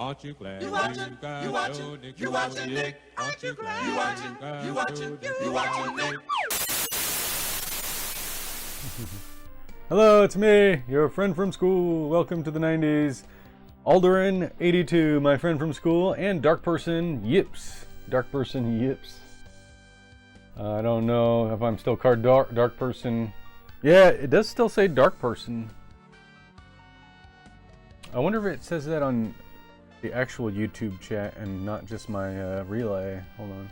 Aren't you glad? You watching? You watching? You watching Nick? Aren't you glad? You watching? You watching? You watching Nick? Hello, it's me, your friend from school. Welcome to the 90s. Alderin82, my friend from school, and Dark Person Yips. Dark Person Yips. I don't know if I'm still called Dark Person. Yeah, it does still say Dark Person. I wonder if it says that on the actual YouTube chat and not just my relay. Hold on.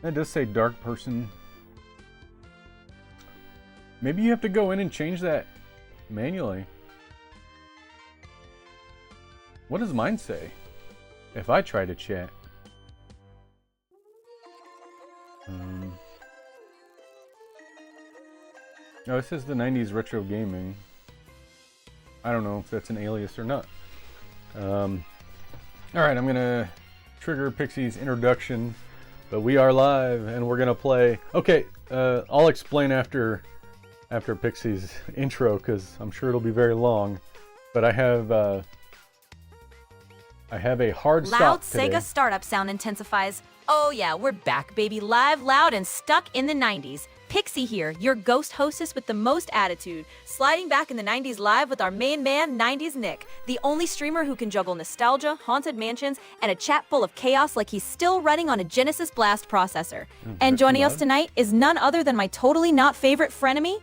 It does say Dark Person. Maybe you have to go in and change that manually. What does mine say if I try to chat? Oh, it says the 90s retro gaming. I don't know if that's an alias or not. Alright, I'm gonna trigger Pixie's introduction, but we are live and we're gonna play. Okay, I'll explain after Pixie's intro because I'm sure it'll be very long. But I have a hard stop Loud today. Sega startup sound intensifies. Oh yeah, we're back, baby. Live, loud, and stuck in the 90s. Pixie here, your ghost hostess with the most attitude, sliding back in the 90s live with our main man, 90s Nick, the only streamer who can juggle nostalgia, haunted mansions, and a chat full of chaos like he's still running on a Genesis Blast processor. And joining us tonight is none other than my totally not favorite frenemy,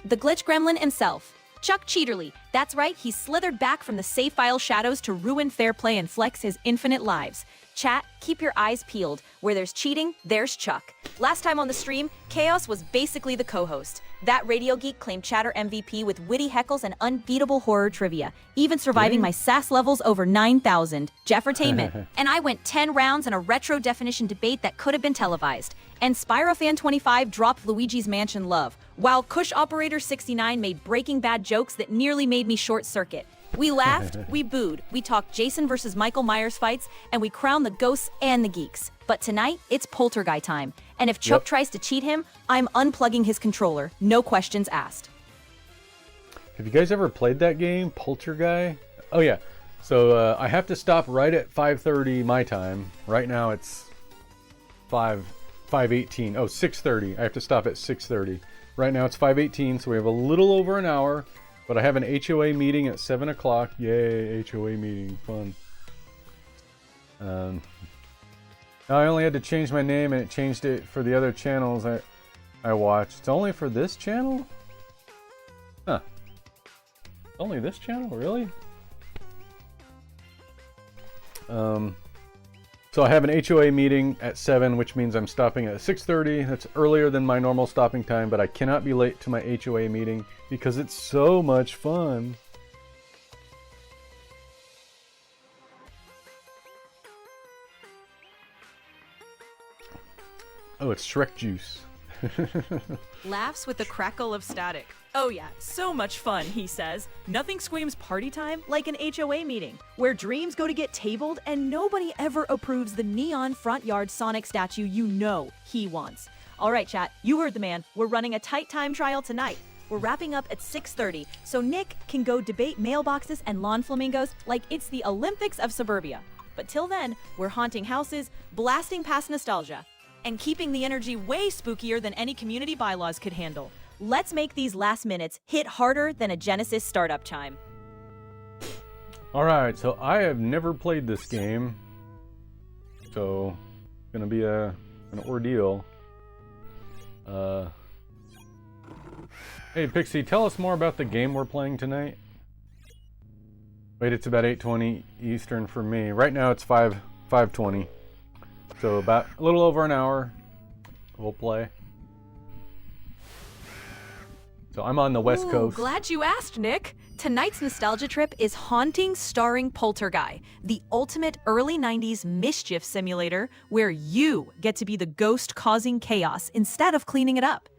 the glitch gremlin himself, Chuck Cheaterly. That's right, he slithered back from the save file shadows to ruin fair play and flex his infinite lives. Chat, keep your eyes peeled. Where there's cheating, there's Chuck. Last time on the stream, Chaos was basically the co-host. That radio geek claimed Chatter MVP with witty heckles and unbeatable horror trivia, even surviving my sass levels over 9,000. Jeffertainment. And I went 10 rounds in a retro definition debate that could have been televised. And SpyroFan25 dropped Luigi's Mansion love, while Kush Operator 69 made Breaking Bad jokes that nearly made me short circuit. We laughed, we booed, we talked Jason versus Michael Myers fights, and we crowned the ghosts and the geeks. But tonight, it's Polterguy time. And if Chuck tries to cheat him, I'm unplugging his controller. No questions asked. Have you guys ever played that game, Polterguy? Oh yeah. So I have to stop right at 5:30 my time. Right now it's 5:18. Oh, 6:30. I have to stop at 6:30. Right now it's 5:18, so we have a little over an hour. But I have an HOA meeting at 7 o'clock. Yay, HOA meeting, fun. I only had to change my name and it changed it for the other channels I watched. It's only for this channel? Huh. Only this channel, really? So I have an HOA meeting at 7, which means I'm stopping at 6:30. That's earlier than my normal stopping time, but I cannot be late to my HOA meeting because it's so much fun. Oh, it's Shrek juice. Laughs with the crackle of static. Oh yeah, so much fun, he says. Nothing screams party time like an HOA meeting, where dreams go to get tabled and nobody ever approves the neon front yard Sonic statue you know he wants. All right, chat, you heard the man. We're running a tight time trial tonight. We're wrapping up at 6:30, so Nick can go debate mailboxes and lawn flamingos like it's the Olympics of suburbia. But till then, we're haunting houses, blasting past nostalgia, and keeping the energy way spookier than any community bylaws could handle. Let's make these last minutes hit harder than a Genesis startup chime. Alright, so I have never played this game. So, it's gonna be an ordeal. Hey Pixie, tell us more about the game we're playing tonight. Wait, it's about 8:20 Eastern for me. Right now it's 5:20. So about a little over an hour we'll play. So I'm on the West Coast. Glad you asked, Nick. Tonight's nostalgia trip is Haunting Starring Polterguy, the ultimate early 90s mischief simulator where you get to be the ghost causing chaos instead of cleaning it up.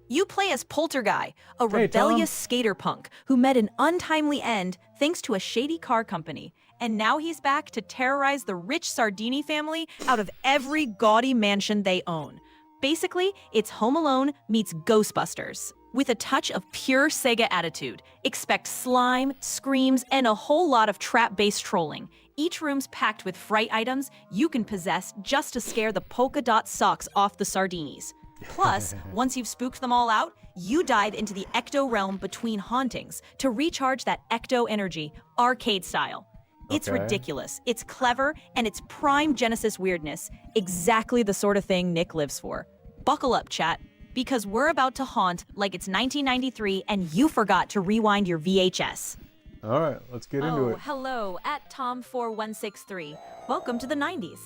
You play as Polterguy, a rebellious skater punk who met an untimely end thanks to a shady car company. And now he's back to terrorize the rich Sardini family out of every gaudy mansion they own. Basically, it's Home Alone meets Ghostbusters. With a touch of pure Sega attitude, expect slime, screams, and a whole lot of trap-based trolling. Each room's packed with fright items you can possess just to scare the polka dot socks off the sardinis. Plus, once you've spooked them all out, you dive into the ecto realm between hauntings to recharge that ecto-energy, arcade style. It's Okay. ridiculous, it's clever, and it's prime Genesis weirdness. Exactly the sort of thing Nick lives for. Buckle up, chat, because we're about to haunt like it's 1993 and you forgot to rewind your VHS. All right, let's get into it. Hello, at Tom4163. Welcome to the 90s.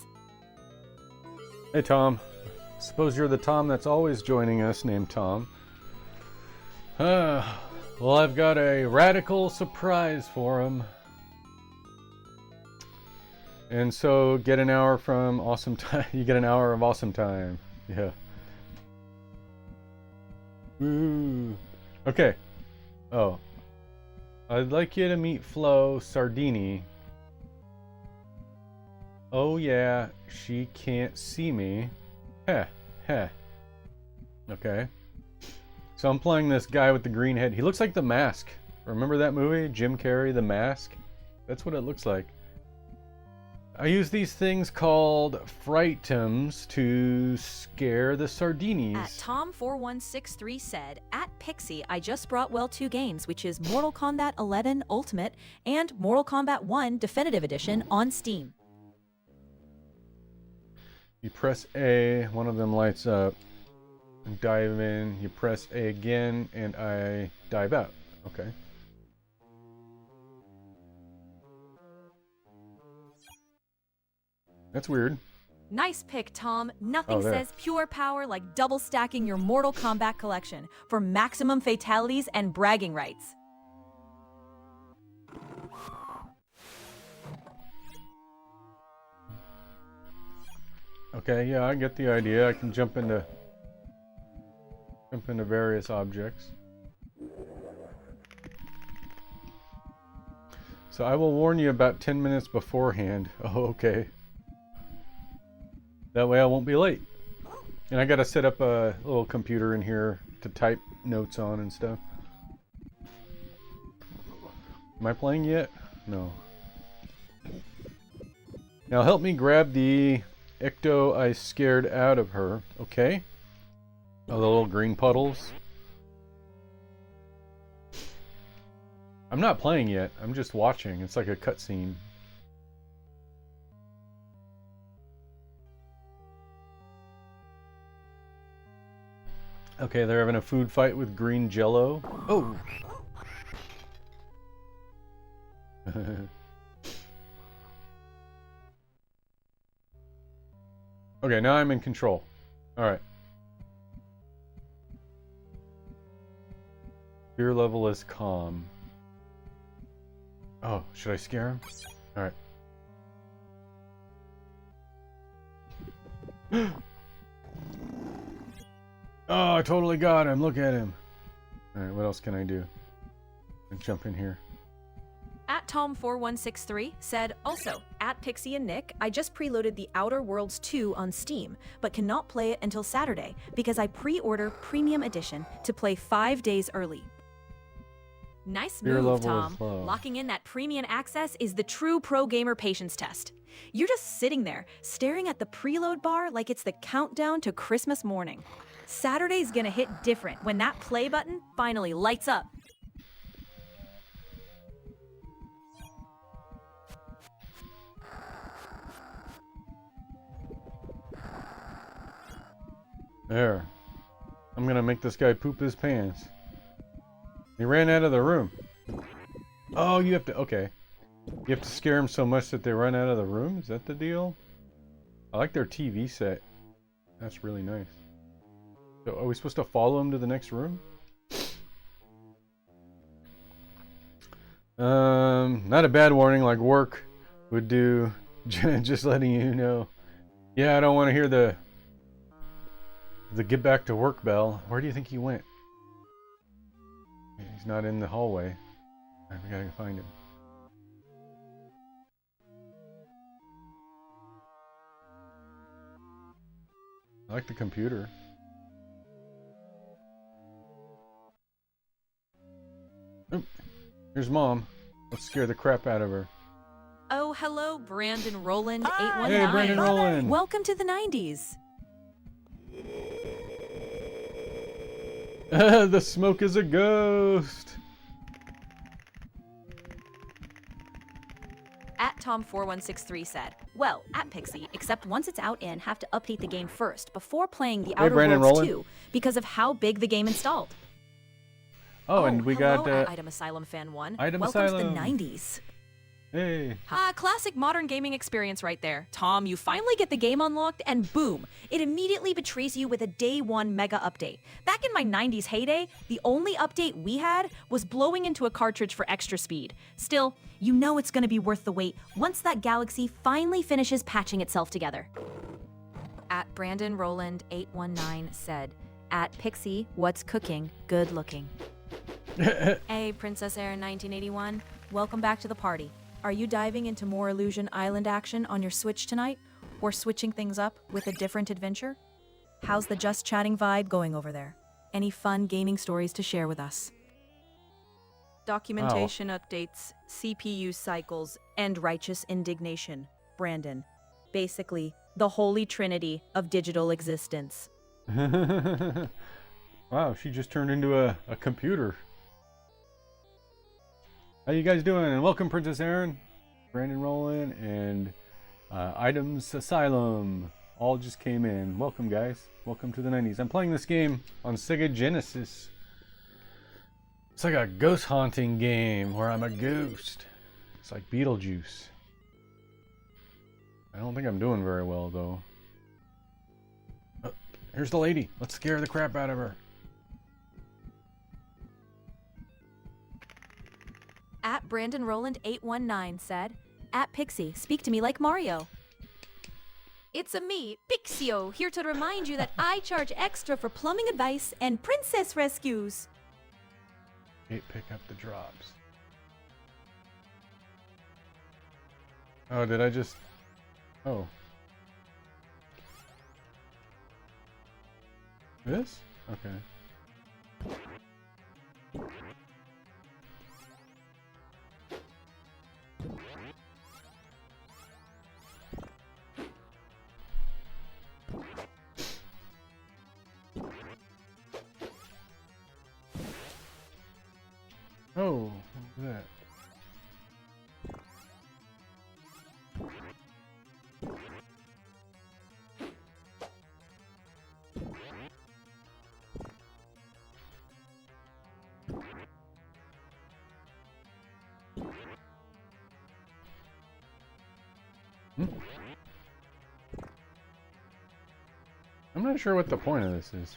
Hey, Tom. Suppose you're the Tom that's always joining us, named Tom. Well, I've got a radical surprise for him. And so, get an hour from awesome time. You get an hour of awesome time. Yeah. Ooh. Okay. Oh. I'd like you to meet Flo Sardini. Oh yeah, she can't see me. Heh, heh. Okay. So I'm playing this guy with the green head. He looks like The Mask. Remember that movie? Jim Carrey, The Mask? That's what it looks like. I use these things called frightums to scare the sardinis. At Tom4163 said, at Pixie, I just brought 2 games, which is Mortal Kombat 11 Ultimate and Mortal Kombat 1 Definitive Edition on Steam. You press A, one of them lights up. Dive in, you press A again, and I dive out. Okay. That's weird. Nice pick, Tom. Nothing Oh, there. says pure power like double stacking your Mortal Kombat collection for maximum fatalities and bragging rights. Okay, yeah, I get the idea. I can jump into various objects. So I will warn you about 10 minutes beforehand. Oh, okay. That way I won't be late. And I gotta set up a little computer in here to type notes on and stuff. Am I playing yet? No. Now help me grab the ecto I scared out of her. Okay. Oh, the little green puddles. I'm not playing yet. I'm just watching. It's like a cutscene. Okay, they're having a food fight with green jello. Oh! Okay, now I'm in control. Alright. Fear level is calm. Oh, should I scare him? Alright. Oh, I totally got him. Look at him. Alright, what else can I do? I'll jump in here. At Tom4163 said, also, at Pixie and Nick, I just preloaded The Outer Worlds 2 on Steam, but cannot play it until Saturday because I pre-order Premium Edition to play 5 days early. Nice Fear move, level Tom. is low. Locking in that premium access is the true pro gamer patience test. You're just sitting there, staring at the preload bar like it's the countdown to Christmas morning. Saturday's gonna hit different when that play button finally lights up. There. I'm gonna make this guy poop his pants. He ran out of the room. Oh, you have to... Okay. You have to scare him so much that they run out of the room? Is that the deal? I like their TV set. That's really nice. So are we supposed to follow him to the next room? Not a bad warning like work would do. Just letting you know. Yeah, I don't want to hear the get back to work bell. Where do you think he went? He's not in the hallway. Alright, we gotta find him. I like the computer. Here's Mom. Let's scare the crap out of her. Oh, hello, Brandon Roland 819. Hey, Brandon Roland. Welcome to the 90s. The smoke is a ghost. At Tom4163 said, well, at Pixie, except once it's out in, have to update the game first before playing the Outer Brandon Worlds Roland. 2 because of how big the game installed. Oh, and we hello, got at Item Asylum Fan 1. Item Welcome Asylum. to the 90s. Hey. Classic modern gaming experience right there. Tom, you finally get the game unlocked and boom, It immediately betrays you with a day one mega update. Back in my 90s heyday, the only update we had was blowing into a cartridge for extra speed. Still, you know it's gonna be worth the wait once that galaxy finally finishes patching itself together. At Brandon Roland 819 said, at Pixie, what's cooking? Good looking. Hey, Princess Air 1981, welcome back to the party. Are you diving into more Illusion Island action on your Switch tonight? Or switching things up with a different adventure? How's the just chatting vibe going over there? Any fun gaming stories to share with us? Documentation updates, CPU cycles, and righteous indignation. Brandon. Basically, the holy trinity of digital existence. Wow, she just turned into a computer. How you guys doing? And welcome, Princess Aaron, Brandon Roland, and Items Asylum. All just came in. Welcome, guys. Welcome to the 90s. I'm playing this game on Sega Genesis. It's like a ghost haunting game where I'm a ghost. It's like Beetlejuice. I don't think I'm doing very well, though. Oh, here's the lady. Let's scare the crap out of her. At Brandon Roland 819 said, at Pixie, speak to me like Mario. It's a me, Pixio, here to remind you that I charge extra for plumbing advice and princess rescues. Pick up the drops. Oh, did I just... Oh. This? Okay. Oh, what's that? I'm not sure what the point of this is.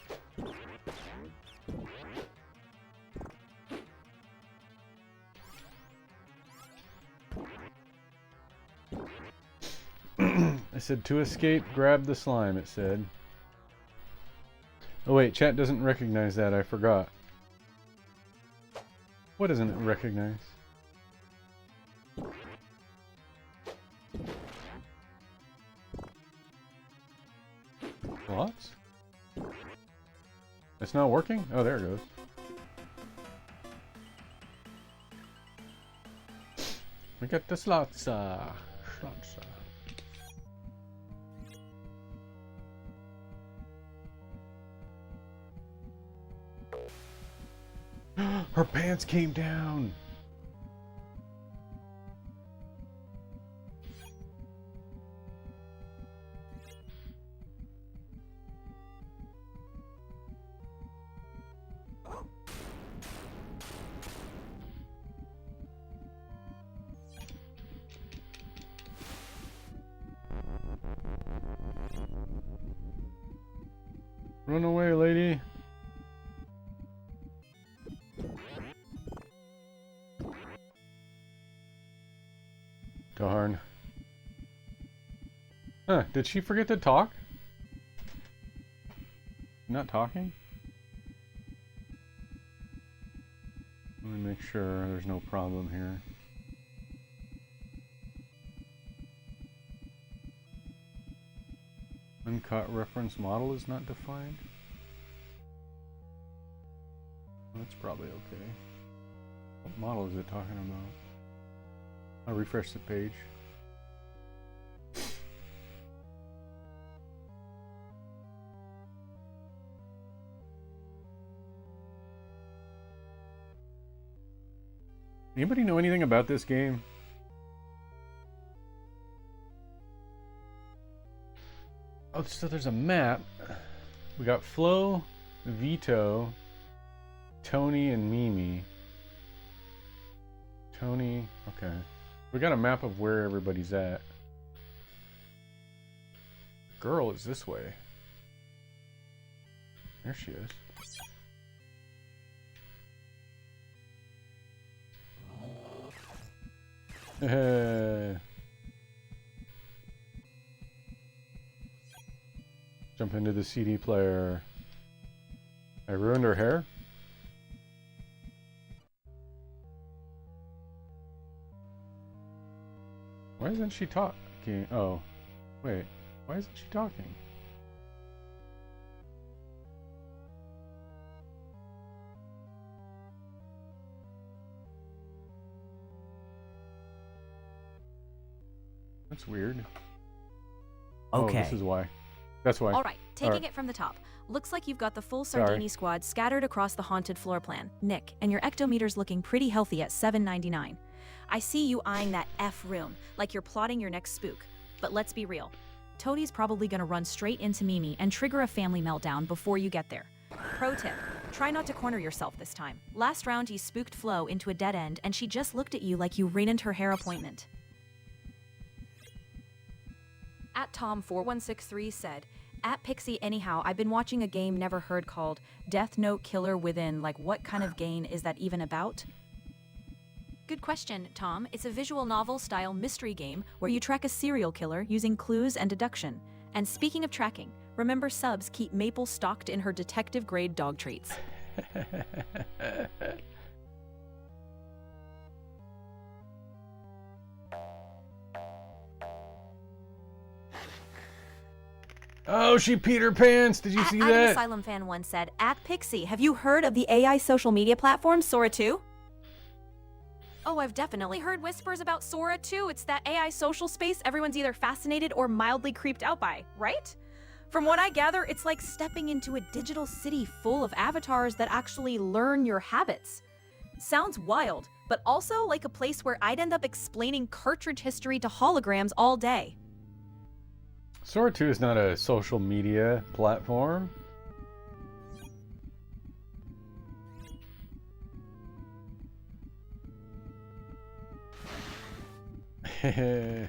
I said to escape, grab the slime, it said. Oh wait, chat doesn't recognize that, I forgot. What doesn't it recognize? Slots? It's not working? Oh, there it goes. We got the slots, slots. Her pants came down. Run away, lady. Darn. Huh, did she forget to talk? Not talking? Let me make sure there's no problem here. Uncut reference model is not defined. That's probably okay. What model is it talking about? I'll refresh the page. Anybody know anything about this game? Oh, so there's a map. We got Flo, Vito, Tony, and Mimi. Tony, okay. We got a map of where everybody's at. Girl is this way. There she is. Jump into the CD player. I ruined her hair? Why isn't she talking? Oh, wait. Why isn't she talking? That's weird. Okay. Oh, this is why. That's why. All right, taking it from the top. Looks like you've got the full Sardini squad scattered across the haunted floor plan. Nick, and your ectometer's looking pretty healthy at 799. I see you eyeing that F room, like you're plotting your next spook. But let's be real. Toadie's probably gonna run straight into Mimi and trigger a family meltdown before you get there. Pro tip, try not to corner yourself this time. Last round you spooked Flo into a dead end and she just looked at you like you ruined her hair appointment. At Tom4163 said, at Pixie anyhow, I've been watching a game never heard called Death Note Killer Within. Like, what kind of game is that even about? Good question, Tom. It's a visual novel style mystery game where you track a serial killer using clues and deduction. And speaking of tracking, remember Subs keep Maple stocked in her detective grade dog treats. Oh, she peed her pants. Did you see An that? Asylum fan once said, at Pixie, have you heard of the AI social media platform Sora 2? Oh, I've definitely heard whispers about Sora 2. It's that AI social space everyone's either fascinated or mildly creeped out by, right? From what I gather, it's like stepping into a digital city full of avatars that actually learn your habits. Sounds wild, but also like a place where I'd end up explaining cartridge history to holograms all day. Sora 2 is not a social media platform. Hehe.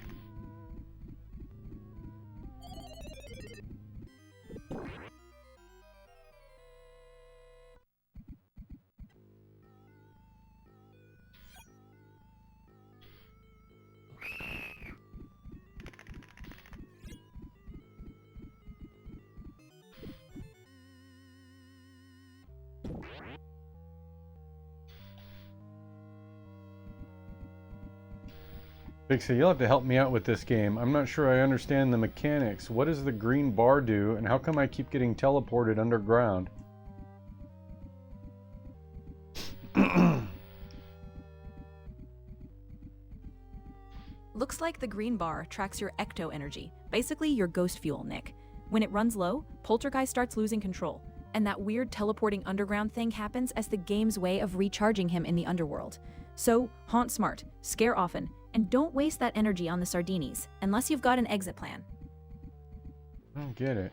Pixie, you'll have to help me out with this game. I'm not sure I understand the mechanics. What does the green bar do, and how come I keep getting teleported underground? Looks like the green bar tracks your ecto-energy, basically your ghost fuel, Nick. When it runs low, Polterguy starts losing control, and that weird teleporting underground thing happens as the game's way of recharging him in the underworld. So, haunt smart, scare often, and don't waste that energy on the Sardinis, unless you've got an exit plan. I don't get it.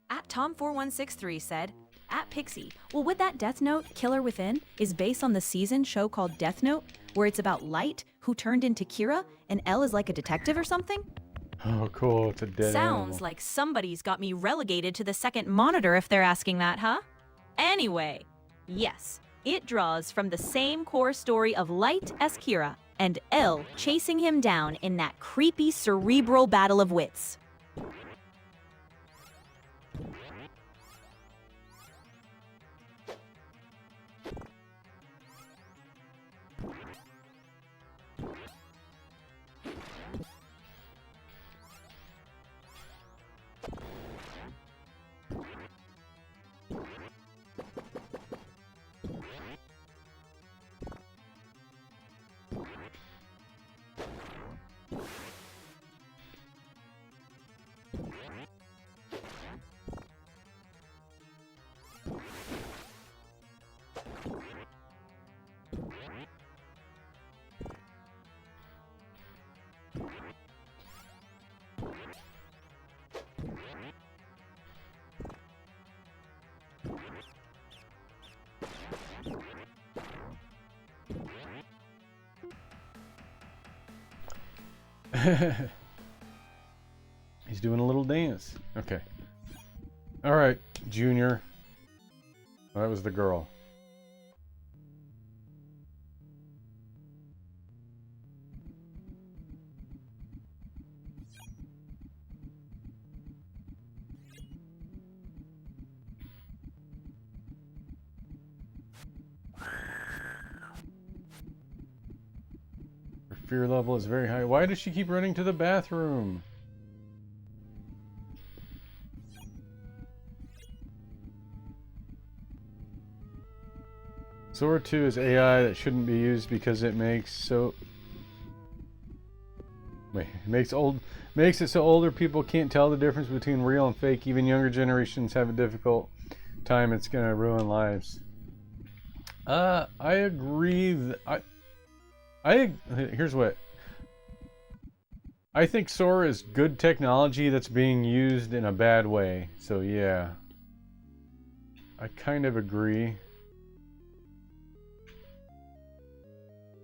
At Tom4163 said, at Pixie, well, would that Death Note, Killer Within, is based on the season show called Death Note, where it's about Light, who turned into Kira, and Elle is like a detective or something? Oh, cool. It's a dead Sounds animal. like somebody's got me relegated to the second monitor if they're asking that, huh? Anyway, yes, it draws from the same core story of Light as Kira, and Elle chasing him down in that creepy cerebral battle of wits. He's doing a little dance. Okay. Alright, Junior. Oh, that was the girl. Fear level is very high. Why does she keep running to the bathroom? Sora 2 is AI that shouldn't be used because it makes it so older people can't tell the difference between real and fake. Even younger generations have a difficult time. It's gonna ruin lives. I agree. Here's what I think. Sora is good technology that's being used in a bad way. So yeah, I kind of agree.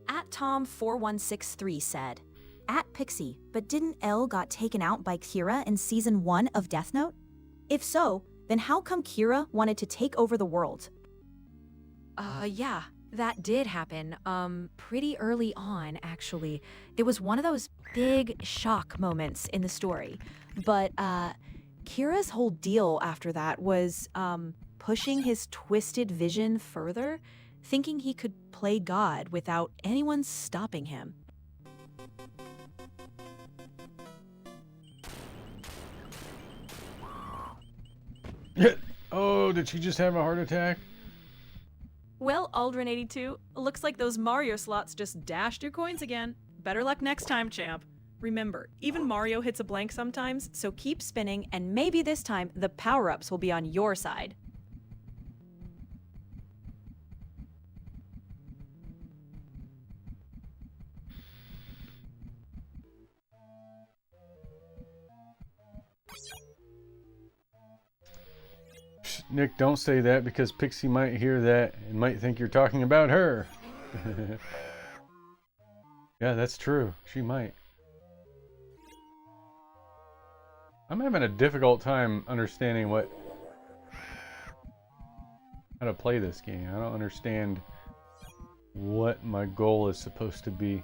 At Tom4163 said, at Pixie, but didn't Elle got taken out by Kira in season 1 of Death Note? If so, then how come Kira wanted to take over the world? Yeah. That did happen, pretty early on, actually. It was one of those big shock moments in the story. But, Kira's whole deal after that was, pushing his twisted vision further, thinking he could play God without anyone stopping him. Oh, did she just have a heart attack? Well, Alderin82, looks like those Mario slots just dashed your coins again. Better luck next time, champ. Remember, even Mario hits a blank sometimes, so keep spinning, and maybe this time the power-ups will be on your side. Nick, don't say that because Pixie might hear that and might think you're talking about her. Yeah, that's true. She might. I'm having a difficult time understanding how to play this game. I don't understand what my goal is supposed to be.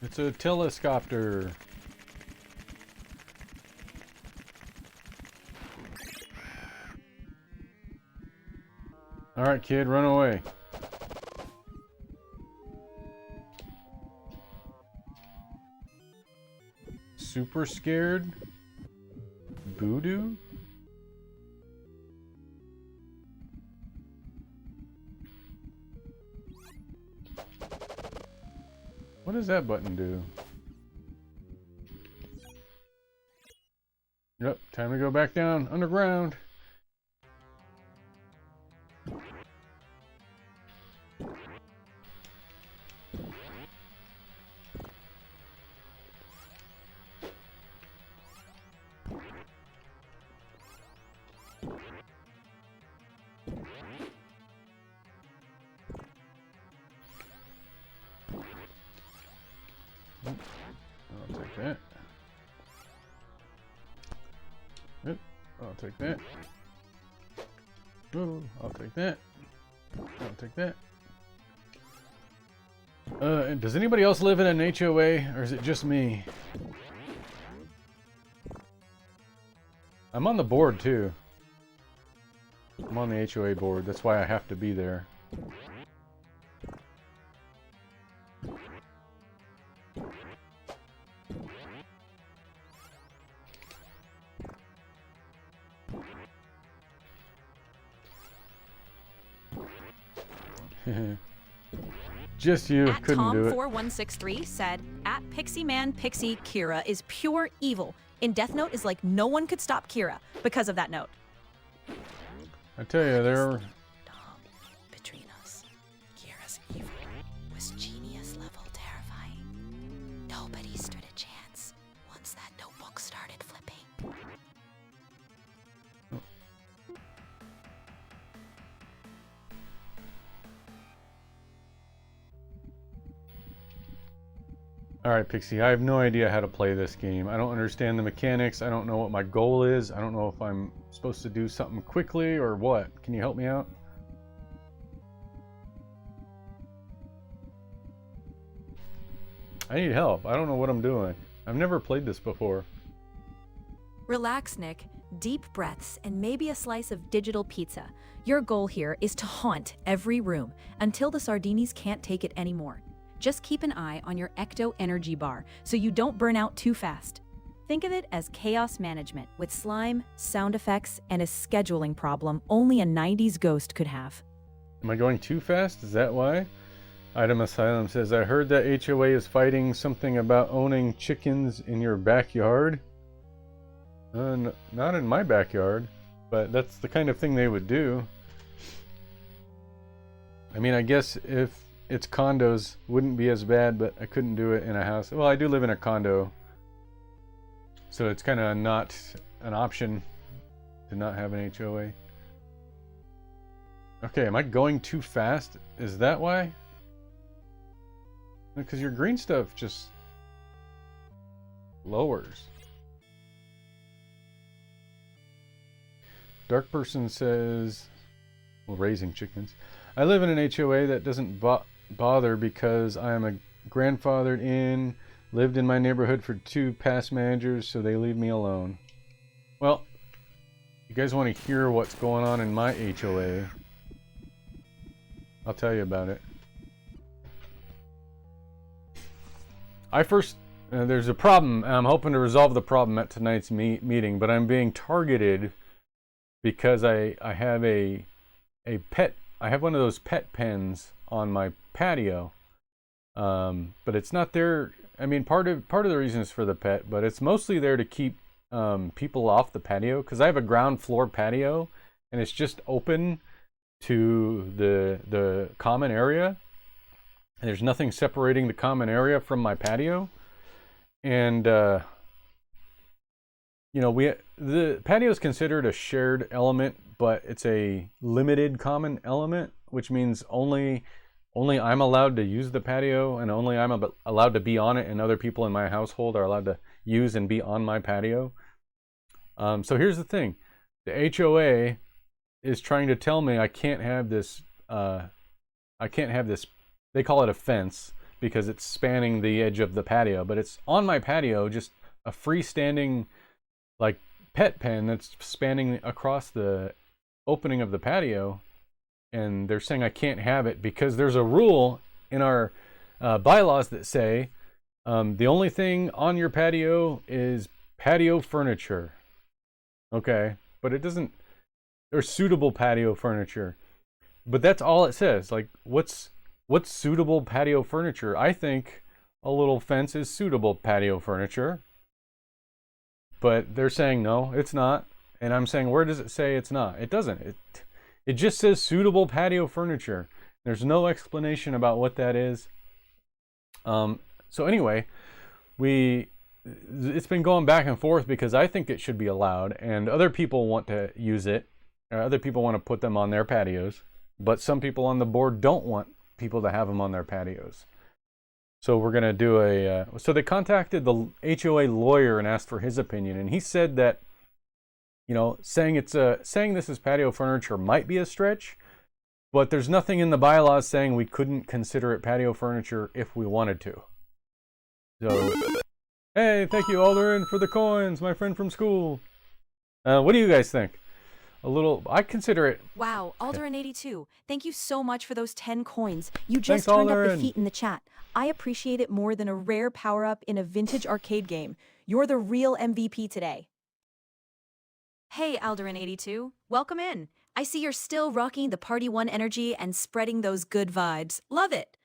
It's a telescopter. All right, kid, run away. Super scared? Voodoo? What does that button do? Yep, time to go back down underground. I'll take that. Yep, I'll take that. Oh, I'll take that. I'll take that. And does anybody else live in an HOA, or is it just me? I'm on the board too. I'm on the HOA board. That's why I have to be there. Just you At couldn't do it. Tom4163 said, at Pixie Man Pixie, Kira is pure evil. In Death Note is like no one could stop Kira because of that note. I tell you, there. Tom, between us, Kira's evil was genius level terrifying. Nobody stood a chance once that notebook started flipping. Alright, Pixie, I have no idea how to play this game. I don't understand the mechanics. I don't know what my goal is. I don't know if I'm supposed to do something quickly or what. Can you help me out? I need help. I don't know what I'm doing. I've never played this before. Relax, Nick. Deep breaths and maybe a slice of digital pizza. Your goal here is to haunt every room until the Sardinis can't take it anymore. Just keep an eye on your ecto-energy bar so you don't burn out too fast. Think of it as chaos management with slime, sound effects, and a scheduling problem only a 90s ghost could have. Am I going too fast? Is that why? Item Asylum says, I heard that HOA is fighting something about owning chickens in your backyard. Not in my backyard, but that's the kind of thing they would do. I mean, I guess if it's condos, wouldn't be as bad, but I couldn't do it in a house. Well, I do live in a condo, so it's kind of not an option to not have an HOA. Okay, am I going too fast? Is that why? Because your green stuff just lowers. Dark Person says, well, raising chickens. I live in an HOA that doesn't bother because I am a grandfathered in, lived in my neighborhood for 2 past managers, so they leave me alone. Well, you guys want to hear what's going on in my HOA? I'll tell you about it. There's a problem, and I'm hoping to resolve the problem at tonight's meeting, but I'm being targeted because I have a pet. I have one of those pet pens on my patio, but it's not there. I mean, part of the reason is for the pet, but it's mostly there to keep people off the patio, because I have a ground floor patio, and it's just open to the common area, and there's nothing separating the common area from my patio. And you know, the patio is considered a shared element, but it's a limited common element, which means only I'm allowed to use the patio, and only I'm allowed to be on it, and other people in my household are allowed to use and be on my patio. So here's the thing. The HOA is trying to tell me I can't have this, they call it a fence because it's spanning the edge of the patio, but it's on my patio, just a freestanding like pet pen that's spanning across the opening of the patio, and they're saying I can't have it because there's a rule in our bylaws that say the only thing on your patio is patio furniture. Okay, but it doesn't, or suitable patio furniture, but that's all it says. Like, what's suitable patio furniture? I think a little fence is suitable patio furniture, but they're saying no, it's not. And I'm saying, where does it say it's not? It doesn't. It just says suitable patio furniture. There's no explanation about what that is. So anyway, it's been going back and forth because I think it should be allowed, and other people want to use it. Other people want to put them on their patios, but some people on the board don't want people to have them on their patios. So we're going to do so they contacted the HOA lawyer and asked for his opinion, and he said that, you know, saying this is patio furniture might be a stretch, but there's nothing in the bylaws saying we couldn't consider it patio furniture if we wanted to. So, hey, thank you, Alderin, for the coins, my friend from school. What do you guys think? a little. I consider it. Wow, Alderin82, thank you so much for those 10 coins. You just Thanks, turned up the Alderin. feet in the chat. I appreciate it more than a rare power-up in a vintage arcade game. You're the real MVP today. Hey, Alderin82, welcome in. I see you're still rocking the Party One energy and spreading those good vibes. Love it.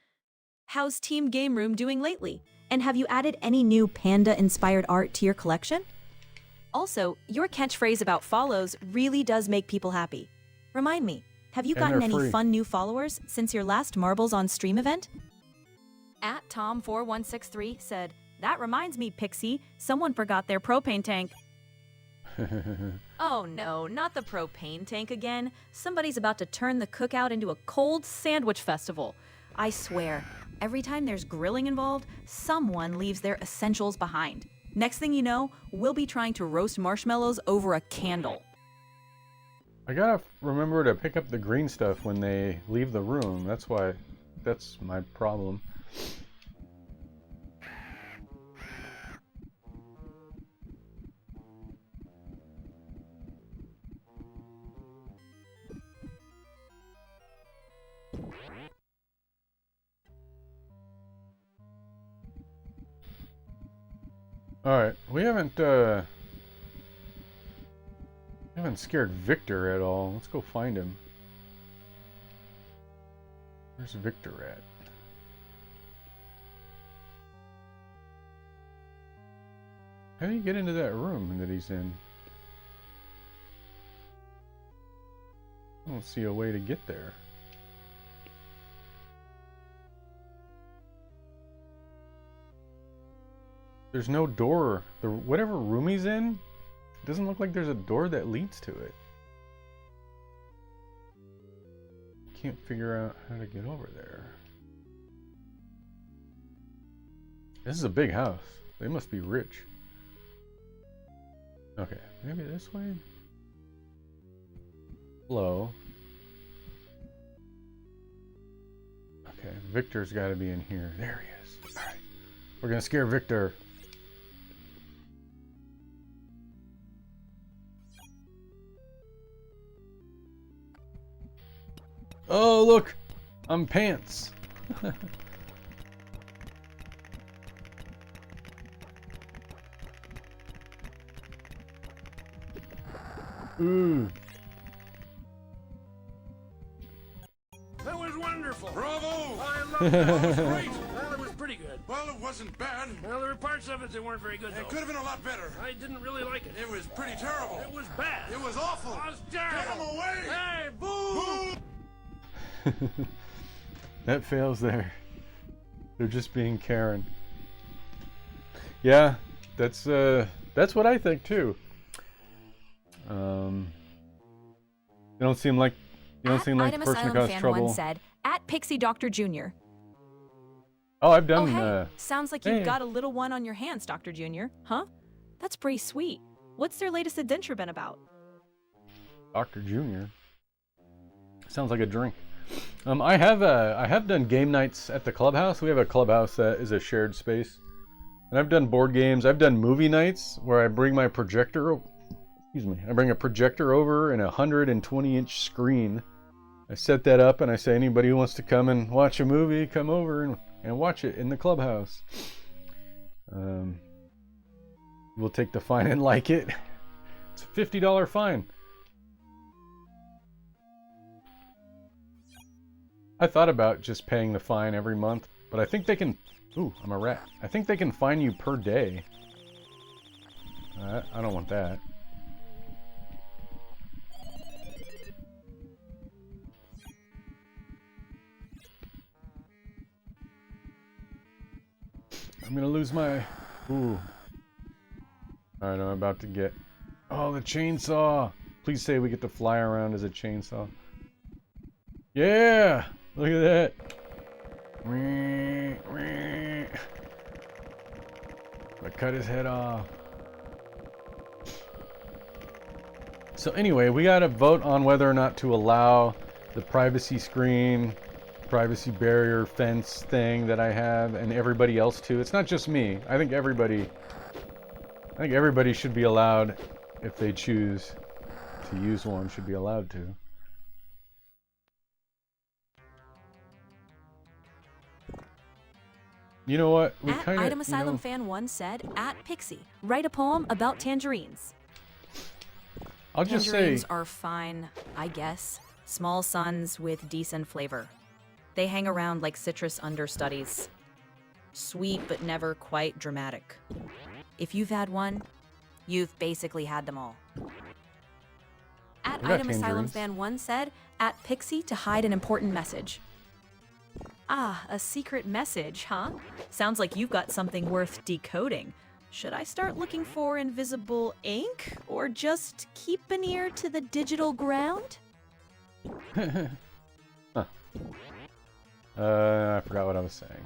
How's Team Game Room doing lately? And have you added any new panda-inspired art to your collection? Also, your catchphrase about follows really does make people happy. Remind me, have you And gotten they're any free. fun new followers since your last Marbles on Stream event? At Tom4163 said, "That reminds me, Pixie, someone forgot their propane tank." Oh no, not the propane tank again. Somebody's about to turn the cookout into a cold sandwich festival. I swear, every time there's grilling involved, someone leaves their essentials behind. Next thing you know, we'll be trying to roast marshmallows over a candle. I gotta remember to pick up the green stuff when they leave the room. That's my problem. Alright, we haven't scared Victor at all. Let's go find him. Where's Victor at? How do you get into that room that he's in? I don't see a way to get there. There's no door. Whatever room he's in, it doesn't look like there's a door that leads to it. Can't figure out how to get over there. This is a big house. They must be rich. Okay, maybe this way? Hello. Okay, Victor's got to be in here. There he is. Alright. We're gonna scare Victor. Oh, look! I'm pants. Ooh. That was wonderful. Bravo! I loved it. That was great. Well, it was pretty good. Well, it wasn't bad. Well, there were parts of it that weren't very good, though. It could have been a lot better. I didn't really like it. It was pretty terrible. It was bad. It was awful. It was Get terrible. him away! Hey, boo! That fails there. They're just being Karen. Yeah, that's what I think too. You don't seem like the person Item who Asylum caused Fan trouble. 1 said, "At Pixie Dr. Jr." Oh, I've Oh done. hey, sounds like you've hey. got a little one on your hands, Dr. Jr. Huh? That's pretty sweet. What's their latest adventure been about? Dr. Jr. Sounds like a drink. I have done game nights at the clubhouse. We have a clubhouse that is a shared space, and I've done board games. I've done movie nights where I bring my projector. Excuse me. I bring a projector over and a 120-inch screen. I set that up and I say anybody who wants to come and watch a movie, come over and watch it in the clubhouse. We'll take the fine and like it. It's a $50 fine. I thought about just paying the fine every month, but I think they can... Ooh, I'm a rat. I think they can fine you per day. I don't want that. I'm gonna lose my... Ooh. Alright, I'm about to get... Oh, the chainsaw! Please say we get to fly around as a chainsaw. Yeah! Look at that! I cut his head off. So anyway, we gotta vote on whether or not to allow the privacy screen, privacy barrier fence thing that I have, and everybody else too. It's not just me. I think everybody should be allowed, if they choose, to use one should be allowed to. You know what? We At kind of, Item Asylum Fan 1 said, at Pixie, write a poem about tangerines. I'll just say, Tangerines are fine, I guess. Small suns with decent flavor. They hang around like citrus understudies. Sweet but never quite dramatic. If you've had one, you've basically had them all. At We got Item Asylum tangerines. Fan 1 said, at Pixie to hide an important message. Ah, a secret message, huh? Sounds like you've got something worth decoding. Should I start looking for invisible ink? Or just keep an ear to the digital ground? I forgot what I was saying.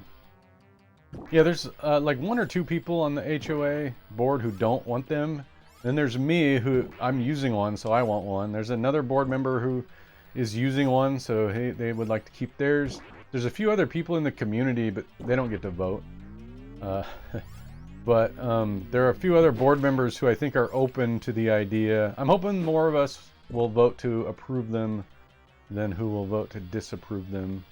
Yeah, there's like 1 or 2 people on the HOA board who don't want them. Then there's me, who I'm using one, so I want one. There's another board member who is using one, so they would like to keep theirs. There's a few other people in the community, but they don't get to vote. But there are a few other board members who I think are open to the idea. I'm hoping more of us will vote to approve them than who will vote to disapprove them.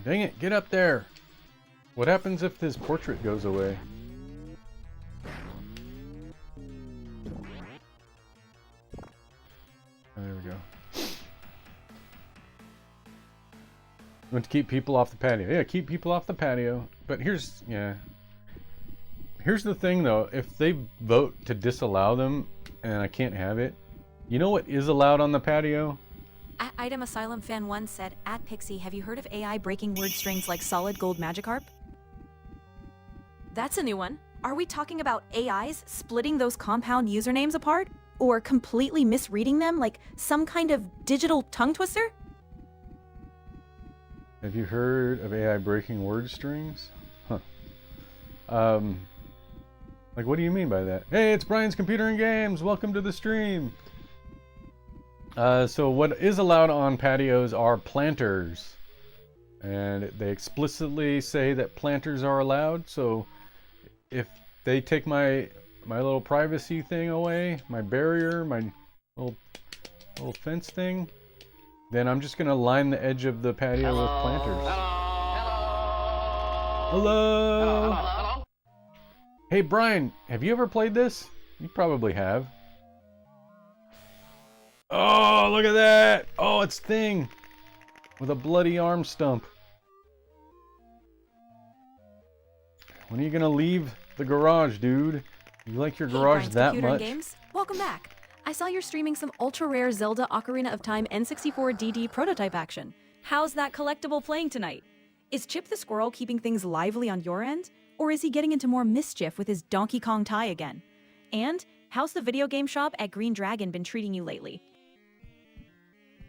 Dang it, get up there! What happens if this portrait goes away? Oh, there we go. We want to keep people off the patio. Yeah, keep people off the patio. But here's the thing though, if they vote to disallow them and I can't have it, you know what is allowed on the patio? At Item Asylum Fan 1 said, at Pixie, have you heard of AI breaking word strings like solid gold Magikarp? That's a new one. Are we talking about AIs splitting those compound usernames apart? Or completely misreading them like some kind of digital tongue twister? Have you heard of AI breaking word strings? Huh. Like what do you mean by that? Hey, it's Brian's Computer and Games. Welcome to the stream. So what is allowed on patios are planters. And they explicitly say that planters are allowed. So if they take my little privacy thing away, my barrier, my little fence thing, then I'm just gonna line the edge of the patio with planters. Hello. Hey Brian, have you ever played this? You probably have. Oh, look at that! Oh, it's Thing with a bloody arm stump. When are you gonna leave the garage, dude? You like your garage Brian's that Computer and much? Games? Welcome back. I saw you're streaming some ultra-rare Zelda Ocarina of Time N64 DD prototype action. How's that collectible playing tonight? Is Chip the Squirrel keeping things lively on your end? Or is he getting into more mischief with his Donkey Kong tie again? And how's the video game shop at Green Dragon been treating you lately?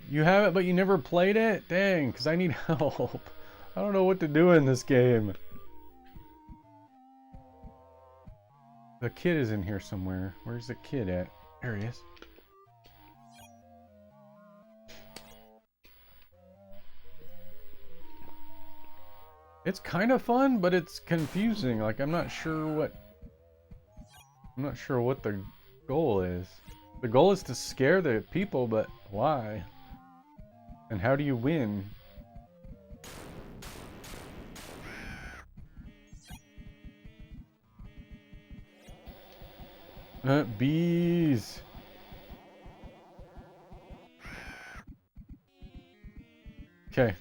You have it, but you never played it? Dang, because I need help. I don't know what to do in this game. The kid is in here somewhere. Where's the kid at? There he is. It's kind of fun, but it's confusing. Like I'm not sure what the goal is. The goal is to scare the people, but why? And how do you win? Bees. Okay.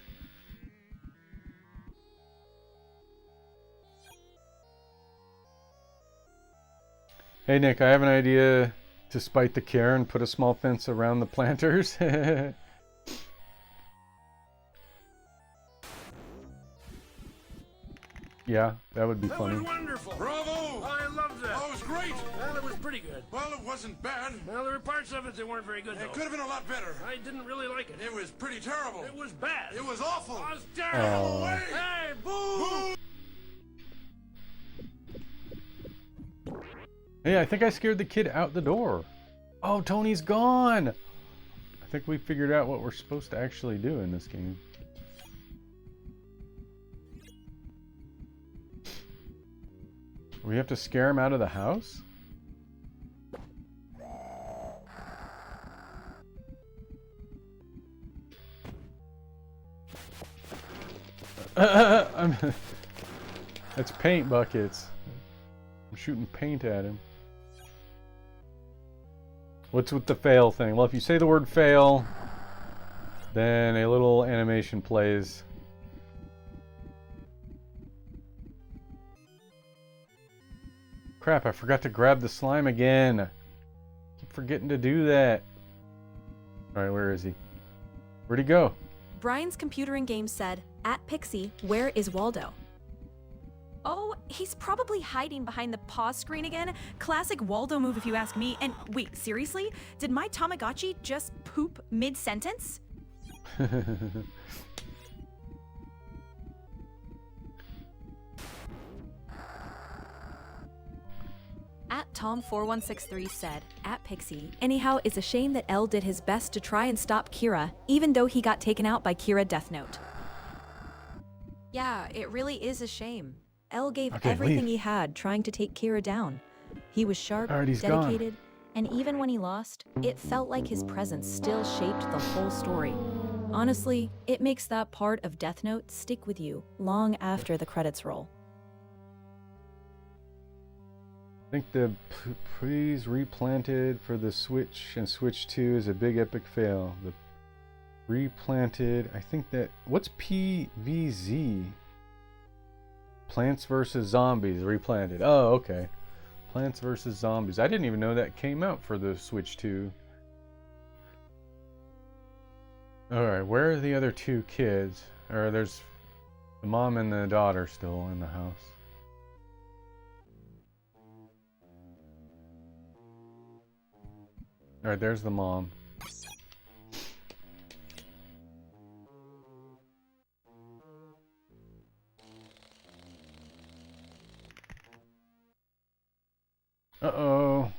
Hey Nick, I have an idea to spite the Karen, put a small fence around the planters. Yeah, that would be That funny. was wonderful. Bravo! I loved that. Oh, it was great! Well, it was pretty good. Well, it wasn't bad. Well, there were parts of it that weren't very good, though. It could have been a lot better. I didn't really like it. It was pretty terrible. It was bad. It was awful. It was terrible. Oh. Hey, boo! Hey, I think I scared the kid out the door. Oh, Tony's gone! I think we figured out what we're supposed to actually do in this game. We have to scare him out of the house? That's paint buckets. I'm shooting paint at him. What's with the fail thing? Well, if you say the word fail, then a little animation plays. Crap, I forgot to grab the slime again. Keep forgetting to do that. Alright, where is he? Where'd he go? Brian's computer and games said, "At Pixie, where is Waldo?" Oh, he's probably hiding behind the pause screen again. Classic Waldo move if you ask me. And wait, seriously? Did my Tamagotchi just poop mid-sentence? At Tom4163 said, "At Pixie, anyhow, it's a shame that L did his best to try and stop Kira, even though he got taken out by Kira Death Note." Yeah, it really is a shame. L gave everything he had trying to take Kira down. He was sharp, dedicated, and even when he lost, it felt like his presence still shaped the whole story. Honestly, it makes that part of Death Note stick with you long after the credits roll. I think the trees replanted for the Switch and Switch 2 is a big epic fail. The replanted, I think that, what's PVZ? Plants vs. Zombies replanted. Oh, okay. Plants vs. Zombies. I didn't even know that came out for the Switch 2. Alright, where are the other two kids? Or there's the mom and the daughter still in the house. Alright, there's the mom. Uh-oh.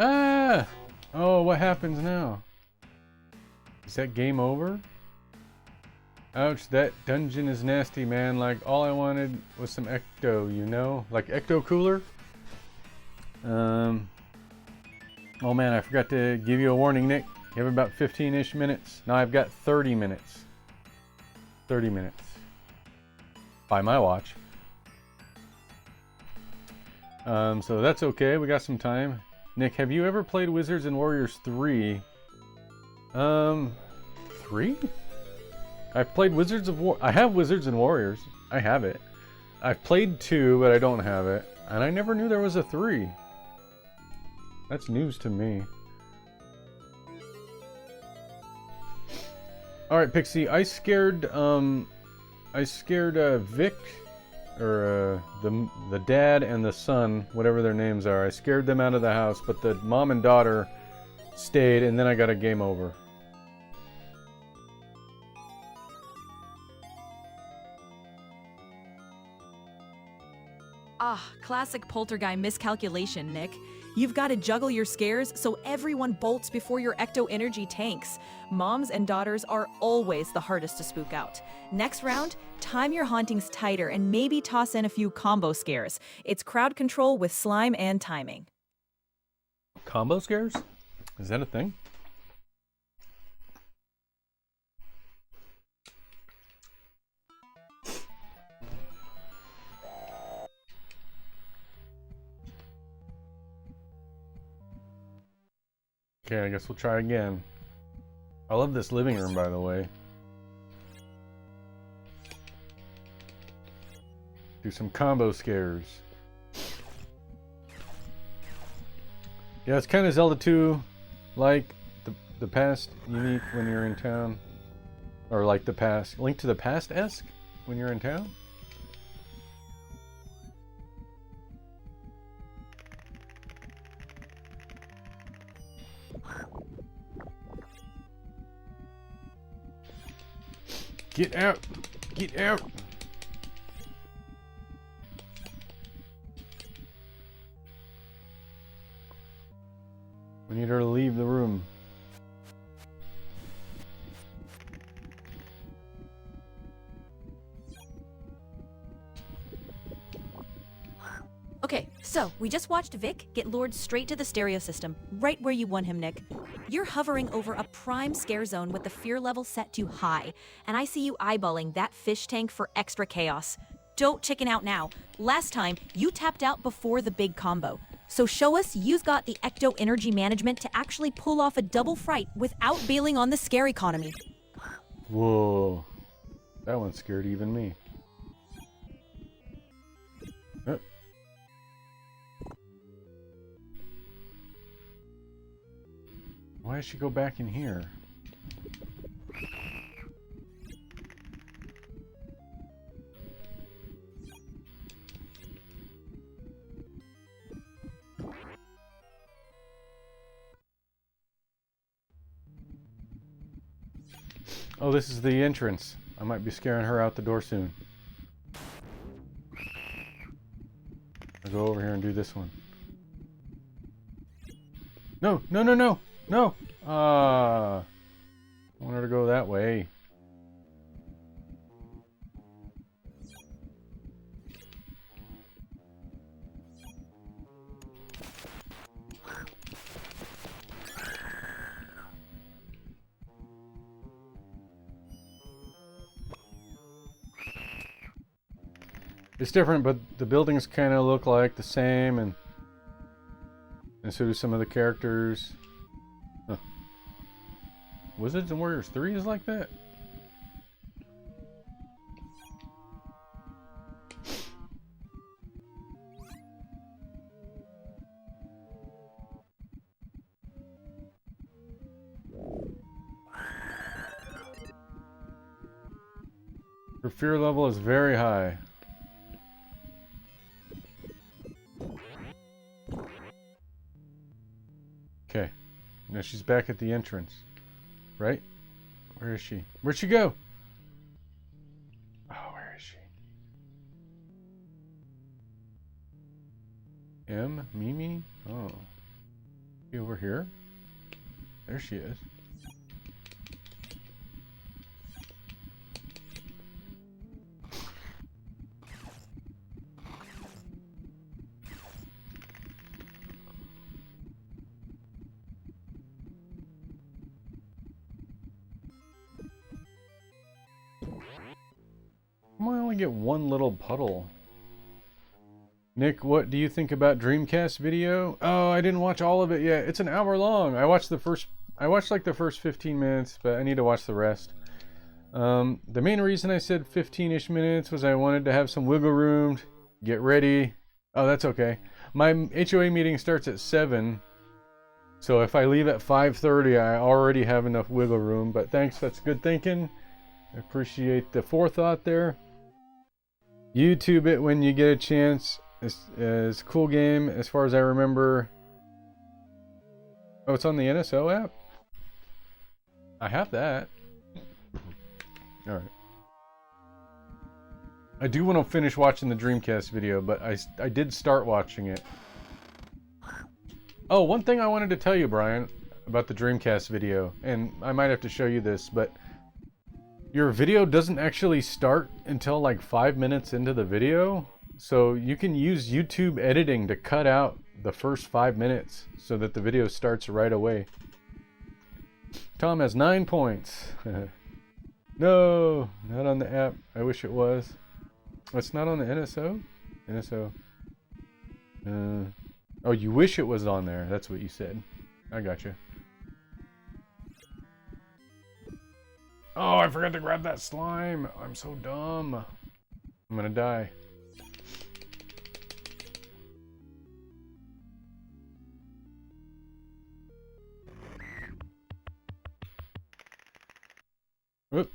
Ah! Oh, what happens now? Is that game over? Ouch, that dungeon is nasty, man. Like, all I wanted was some ecto, you know? Like, ecto cooler? Oh man, I forgot to give you a warning, Nick. You have about 15-ish minutes. Now I've got 30 minutes. 30 minutes. By my watch. So that's okay. We got some time. Nick, have you ever played Wizards and Warriors 3? 3? I've played Wizards of War. I have Wizards and Warriors. I have it. I've played 2, but I don't have it. And I never knew there was a 3. That's news to me. Alright, Pixie, I scared Vic, or the dad and the son, whatever their names are. I scared them out of the house, but the mom and daughter stayed, and then I got a game over. Ah, classic Polterguy miscalculation, Nick. You've got to juggle your scares so everyone bolts before your ecto-energy tanks. Moms and daughters are always the hardest to spook out. Next round, time your hauntings tighter and maybe toss in a few combo scares. It's crowd control with slime and timing. Combo scares? Is that a thing? Okay, I guess we'll try again. I love this living room, by the way. Do some combo scares. Yeah, it's kind of Zelda 2, like the past unique when you're in town. Or like the past, Link to the Past-esque when you're in town. Get out! Get out! We need her to leave the room. Okay, so we just watched Vic get lured straight to the stereo system, right where you won him, Nick. You're hovering over a prime scare zone with the fear level set to high, and I see you eyeballing that fish tank for extra chaos. Don't chicken out now. Last time, you tapped out before the big combo. So show us you've got the ecto-energy management to actually pull off a double fright without bailing on the scare economy. Whoa. That one scared even me. Oh. Why does she go back in here? Oh, this is the entrance. I might be scaring her out the door soon. I'll go over here and do this one. No, no, no, no, no! I want her to go that way. It's different, but the buildings kind of look like the same, and so do some of the characters. Huh. Wizards and Warriors 3 is like that? Her fear level is very high. Okay, now she's back at the entrance, right? Where is she? Where'd she go? Oh, where is she? Mimi? Oh. She over here? There she is. I only get one little puddle. Nick, what do you think about Dreamcast video? Oh, I didn't watch all of it yet. It's an hour long. I watched like the first 15 minutes, but I need to watch the rest. The main reason I said 15-ish minutes was I wanted to have some wiggle room, get ready. Oh, that's okay. My HOA meeting starts at 7. So if I leave at 5:30, I already have enough wiggle room, but thanks, that's good thinking. I appreciate the forethought there. YouTube it when you get a chance. It's a cool game as far as I remember. Oh, it's on the NSO app? I have that. Alright. I do want to finish watching the Dreamcast video, but I did start watching it. Oh, one thing I wanted to tell you, Brian, about the Dreamcast video, and I might have to show you this, but your video doesn't actually start until like 5 minutes into the video. So you can use YouTube editing to cut out the first 5 minutes so that the video starts right away. Tom has 9 points. No, not on the app. I wish it was. Oh, it's not on the NSO? NSO. Oh, you wish it was on there. That's what you said. I gotcha. Oh, I forgot to grab that slime. I'm so dumb. I'm gonna die. Whoop.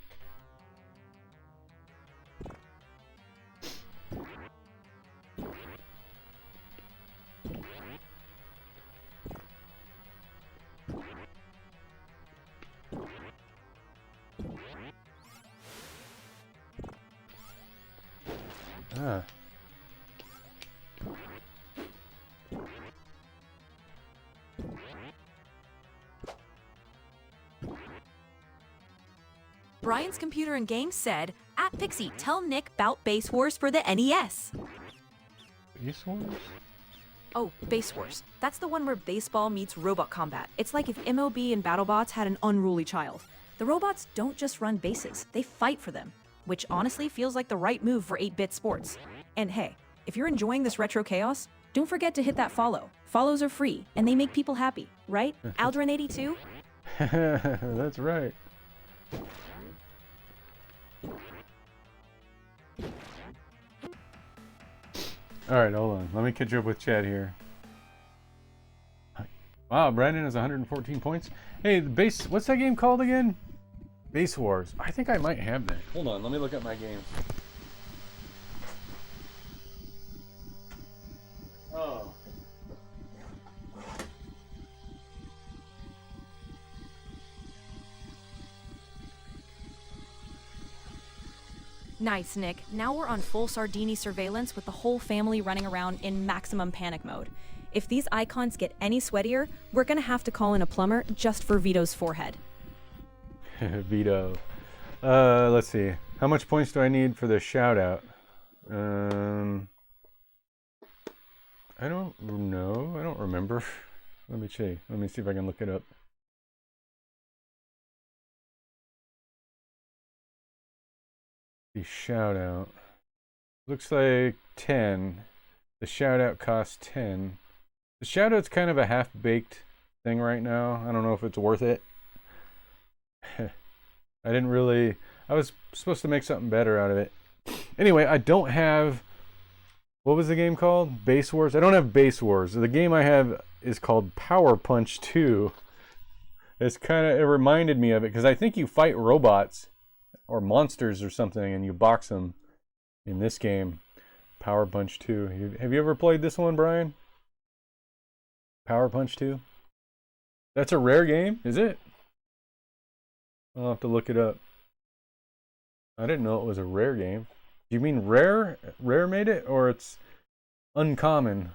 Ah. Brian's Computer and Games said, at Pixie, tell Nick 'bout Base Wars for the NES. Base Wars? Oh, Base Wars. That's the one where baseball meets robot combat. It's like if MLB and BattleBots had an unruly child. The robots don't just run bases, they fight for them, which honestly feels like the right move for 8-bit sports. And hey, if you're enjoying this retro chaos, don't forget to hit that follow. Follows are free, and they make people happy, right? Alderin82? That's right. Alright, hold on. Let me catch up with Chad here. Wow, Brandon has 114 points. Hey, the base, what's that game called again? Base Wars. I think I might have that. Hold on, let me look at my game. Oh. Nice, Nick. Now we're on full Sardini surveillance with the whole family running around in maximum panic mode. If these icons get any sweatier, we're gonna have to call in a plumber just for Vito's forehead. Vito. Let's see. How much points do I need for the shout out? I don't know. I don't remember. Let me see. Let me see if I can look it up. The shout out. Looks like 10. The shout out costs 10. The shout out's kind of a half-baked thing right now. I don't know if it's worth it. I was supposed to make something better out of it. Anyway, I don't have, what was the game called? Base Wars? I don't have Base Wars. The game I have is called Power Punch 2. It reminded me of it because I think you fight robots or monsters or something and you box them in this game. Power Punch 2. Have you ever played this one, Brian? Power Punch 2? That's a rare game, is it? I'll have to look it up. I didn't know it was a rare game. Do you mean rare? Rare made it? Or it's uncommon?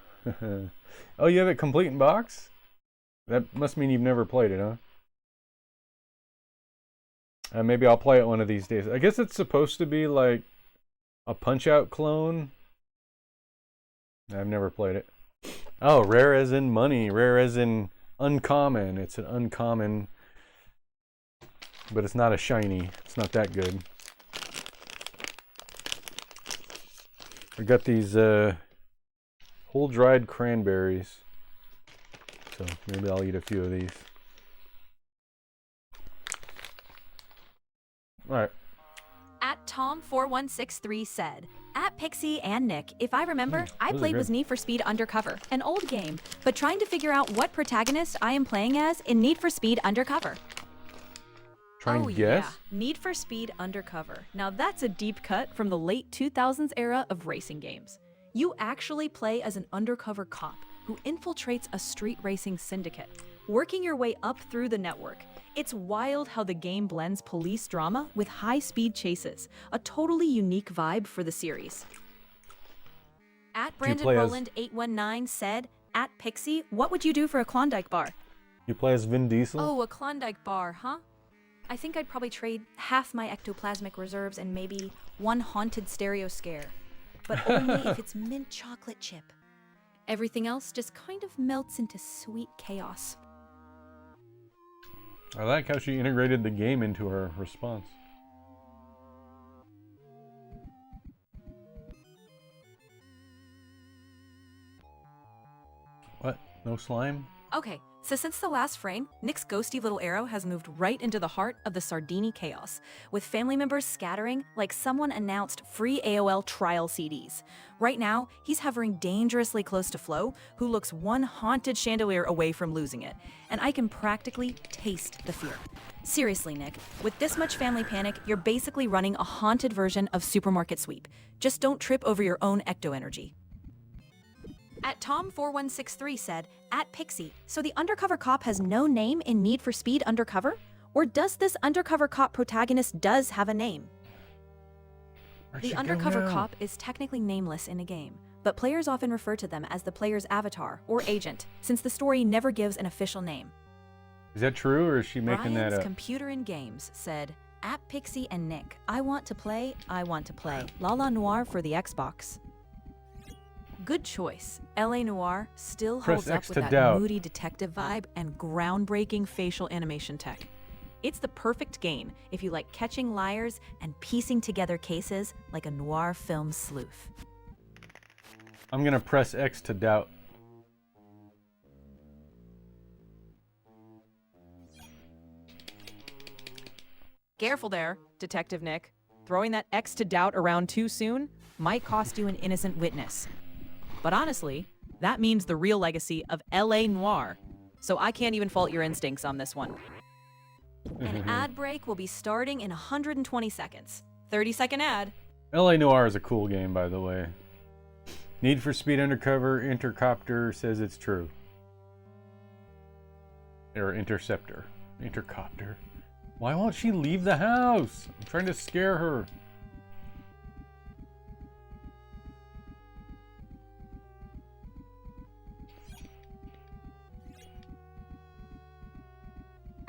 Oh, you have it complete in box? That must mean you've never played it, huh? Maybe I'll play it one of these days. I guess it's supposed to be like a Punch-Out clone. I've never played it. Oh, rare as in money. Rare as in uncommon. It's an uncommon, but it's not a shiny. It's not that good. I got these whole dried cranberries, so maybe I'll eat a few of these. All right. At Tom4163 said, at Pixie and Nick, if I remember, I played was Need for Speed Undercover, an old game, but trying to figure out what protagonist I am playing as in Need for Speed Undercover. Trying to guess? Yeah, Need for Speed Undercover. Now that's a deep cut from the late 2000s era of racing games. You actually play as an undercover cop who infiltrates a street racing syndicate, working your way up through the network. It's wild how the game blends police drama with high-speed chases, a totally unique vibe for the series. At Brandon Roland 819 said, at Pixie, what would you do for a Klondike bar? You play as Vin Diesel? Oh, a Klondike bar, huh? I think I'd probably trade half my ectoplasmic reserves and maybe one haunted stereo scare. But only if it's mint chocolate chip. Everything else just kind of melts into sweet chaos. I like how she integrated the game into her response. What? No slime? Okay, so since the last frame, Nick's ghosty little arrow has moved right into the heart of the Sardini chaos, with family members scattering like someone announced free AOL trial CDs. Right now, he's hovering dangerously close to Flo, who looks one haunted chandelier away from losing it, and I can practically taste the fear. Seriously, Nick, with this much family panic, you're basically running a haunted version of Supermarket Sweep. Just don't trip over your own ecto-energy. At Tom4163 said, at Pixie, so the undercover cop has no name in Need for Speed Undercover? Or does this undercover cop protagonist does have a name? The undercover cop is technically nameless in a game, but players often refer to them as the player's avatar or agent, since the story never gives an official name. Is that true, or is she making that Brian's up? Computer and Games said, "At Pixie and Nick, I want to play, I want to play. La La Noir for the Xbox." Good choice. LA Noir still Press holds up X with to that doubt. moody detective vibe and groundbreaking facial animation tech. It's the perfect game if you like catching liars and piecing together cases like a noir film sleuth. I'm gonna press X to doubt. Careful there, Detective Nick. Throwing that X to doubt around too soon might cost you an innocent witness. But honestly, that means the real legacy of LA Noir. So I can't even fault your instincts on this one. An ad break will be starting in 120 seconds. 30-second ad. LA Noir is a cool game, by the way. Need for Speed Undercover Intercopter says it's true. Or Interceptor. Intercopter. Why won't she leave the house? I'm trying to scare her.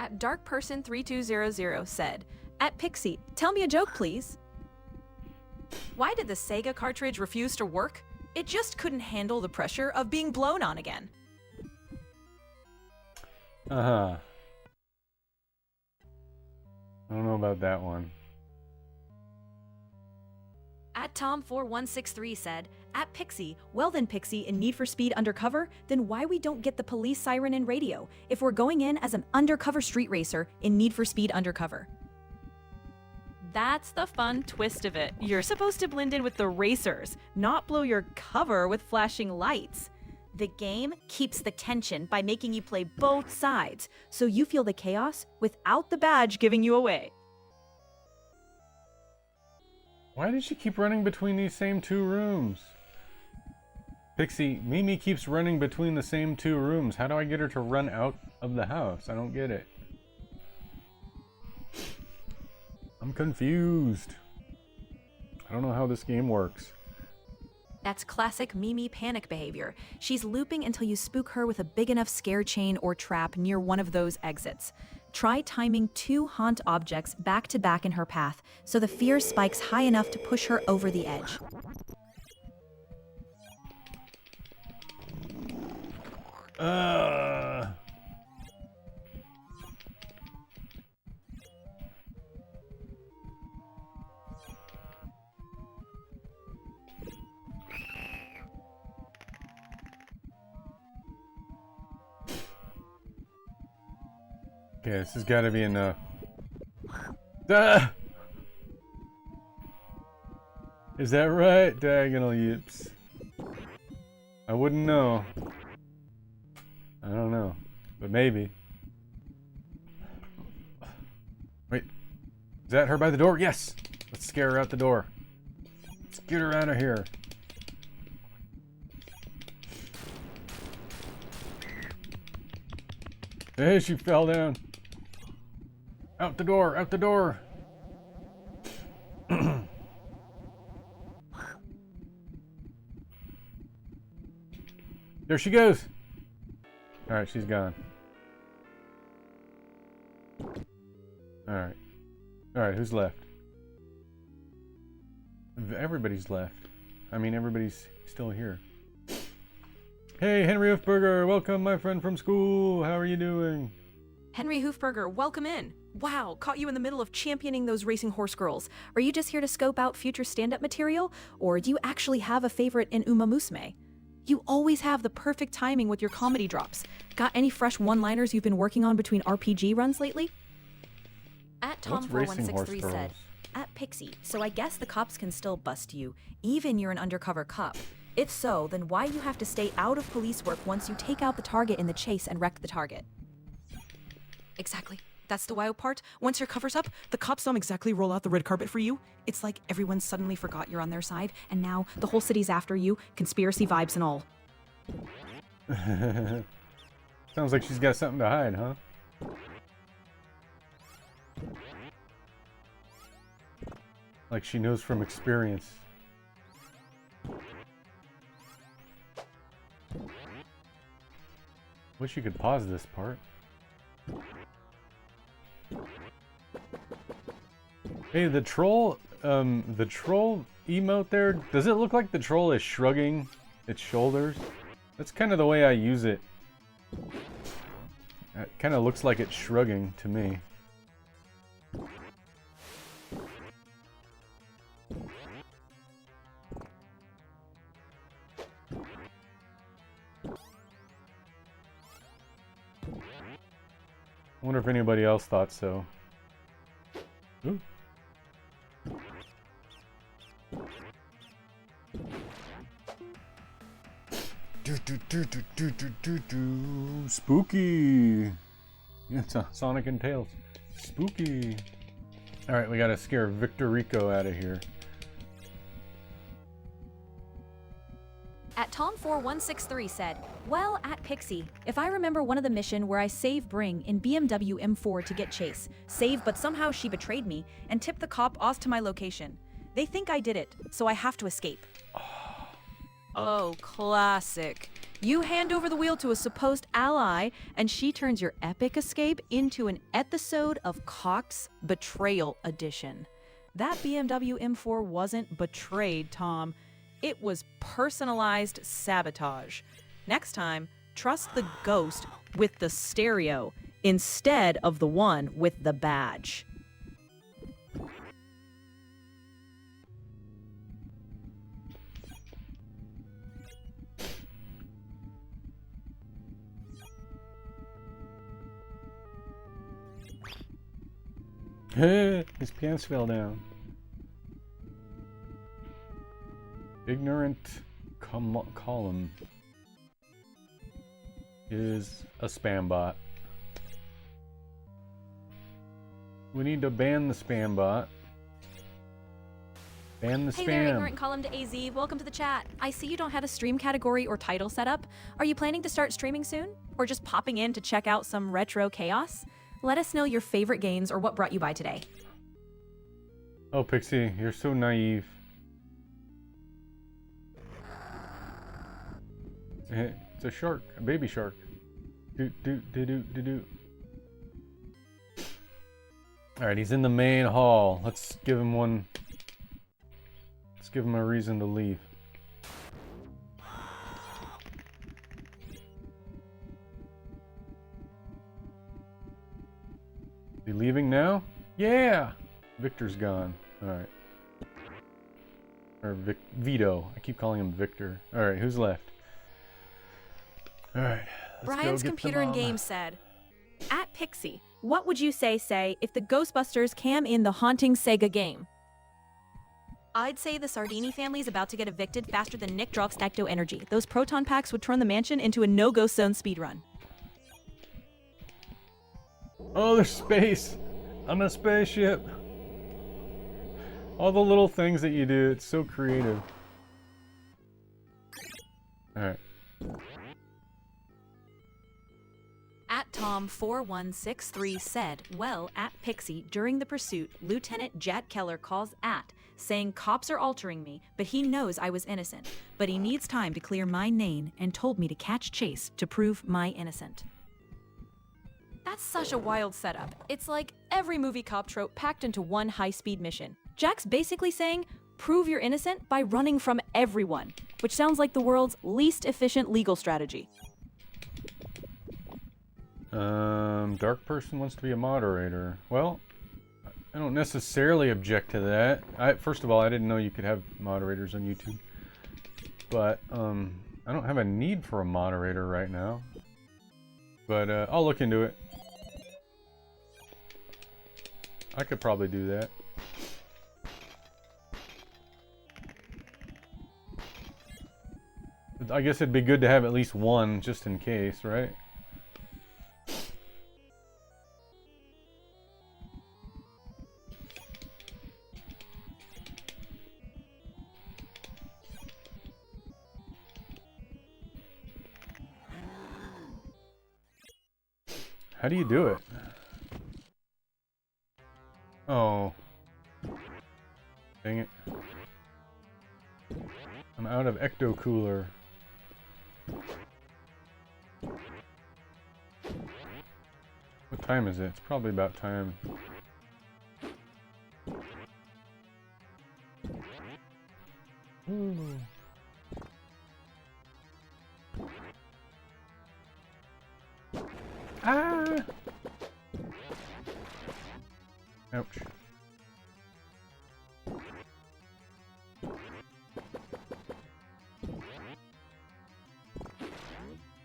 At DarkPerson3200 said, "At Pixie, tell me a joke, please." Why did the Sega cartridge refuse to work? It just couldn't handle the pressure of being blown on again. Uh-huh. I don't know about that one. At Tom4163 said, "At Pixie, well then Pixie, in Need for Speed Undercover, then why we don't get the police siren and radio if we're going in as an undercover street racer in Need for Speed Undercover?" That's the fun twist of it. You're supposed to blend in with the racers, not blow your cover with flashing lights. The game keeps the tension by making you play both sides, so you feel the chaos without the badge giving you away. Why did she keep running between these same two rooms? Pixie, Mimi keeps running between the same two rooms. How do I get her to run out of the house? I don't get it. I'm confused. I don't know how this game works. That's classic Mimi panic behavior. She's looping until you spook her with a big enough scare chain or trap near one of those exits. Try timing 2 haunt objects back to back in her path so the fear spikes high enough to push her over the edge. Okay, this has got to be enough. Ah! Is that right? Diagonal yips. I wouldn't know. I don't know. But maybe. Wait. Is that her by the door? Yes! Let's scare her out the door. Let's get her out of here. Hey, she fell down. Out the door, out the door. There she goes. All right, she's gone. All right. All right, who's left? Everybody's left. I mean, everybody's still here. Hey, Henry Hoofberger, welcome, my friend from school. How are you doing? Henry Hoofberger, welcome in. Wow, caught you in the middle of championing those racing horse girls. Are you just here to scope out future stand-up material, or do you actually have a favorite in Uma Musume? You always have the perfect timing with your comedy drops. Got any fresh one-liners you've been working on between RPG runs lately? At Tom4163 said, "At Pixie, so I guess the cops can still bust you, even you're an undercover cop. If so, then why you have to stay out of police work once you take out the target in the chase and wreck the target?" Exactly. That's the wild part. Once your cover's up, the cops don't exactly roll out the red carpet for you. It's like everyone suddenly forgot you're on their side, and now the whole city's after you, conspiracy vibes and all. Sounds like she's got something to hide, huh? Like she knows from experience. Wish you could pause this part. Hey, the troll emote there, does it look like the troll is shrugging its shoulders? That's kind of the way I use it. It kind of looks like it's shrugging to me. I wonder if anybody else thought so. Ooh. Spooky. Yeah, it's a Sonic and Tails. Spooky. All right, we gotta scare Victor Rico out of here. At Tom4163 said, well, at Pixie, if I remember one of the mission where I save Bring in BMW M4 to get Chase, save but somehow she betrayed me and tipped the cop off to my location. They think I did it, so I have to escape. Oh, classic. You hand over the wheel to a supposed ally, and she turns your epic escape into an episode of Cock's Betrayal Edition. That BMW M4 wasn't betrayed, Tom. It was personalized sabotage. Next time, trust the ghost with the stereo instead of the one with the badge. His pants fell down. Ignorant column is a spam bot. We need to ban the spam bot. Ban the spam. Hey there, Ignorant Column to AZ. Welcome to the chat. I see you don't have a stream category or title set up. Are you planning to start streaming soon? Or just popping in to check out some retro chaos? Let us know your favorite games or what brought you by today. Oh, Pixie, you're so naive. It's a shark, a baby shark. Alright, he's in the main hall. Let's give him one. Let's give him a reason to leave. Is he leaving now? Yeah! Victor's gone. Alright. Or Vito. I keep calling him Victor. Alright, who's left? Alright. Brian's Computer and Games said, at Pixie, what would you say if the Ghostbusters came in the haunting Sega game? I'd say the Sardini family's about to get evicted faster than Nick drops ecto-energy. Those proton packs would turn the mansion into a no-ghost zone speedrun. Oh, there's space! I'm a spaceship! All the little things that you do, it's so creative. Alright. At Tom4163 said, well, at Pixie, during the pursuit, Lieutenant Jack Keller calls saying cops are altering me, but he knows I was innocent. But he needs time to clear my name and told me to catch Chase to prove my innocent. That's such a wild setup. It's like every movie cop trope packed into one high-speed mission. Jack's basically saying, prove you're innocent by running from everyone, which sounds like the world's least efficient legal strategy. Dark person wants to be a moderator. Well, I don't necessarily object to that. First of all, I didn't know you could have moderators on YouTube. But, I don't have a need for a moderator right now. But, I'll look into it. I could probably do that. I guess it'd be good to have at least one, just in case, right? How do you do it? Oh. Dang it. I'm out of ecto cooler. What time is it? It's probably about time. Ooh. Ah! Ouch.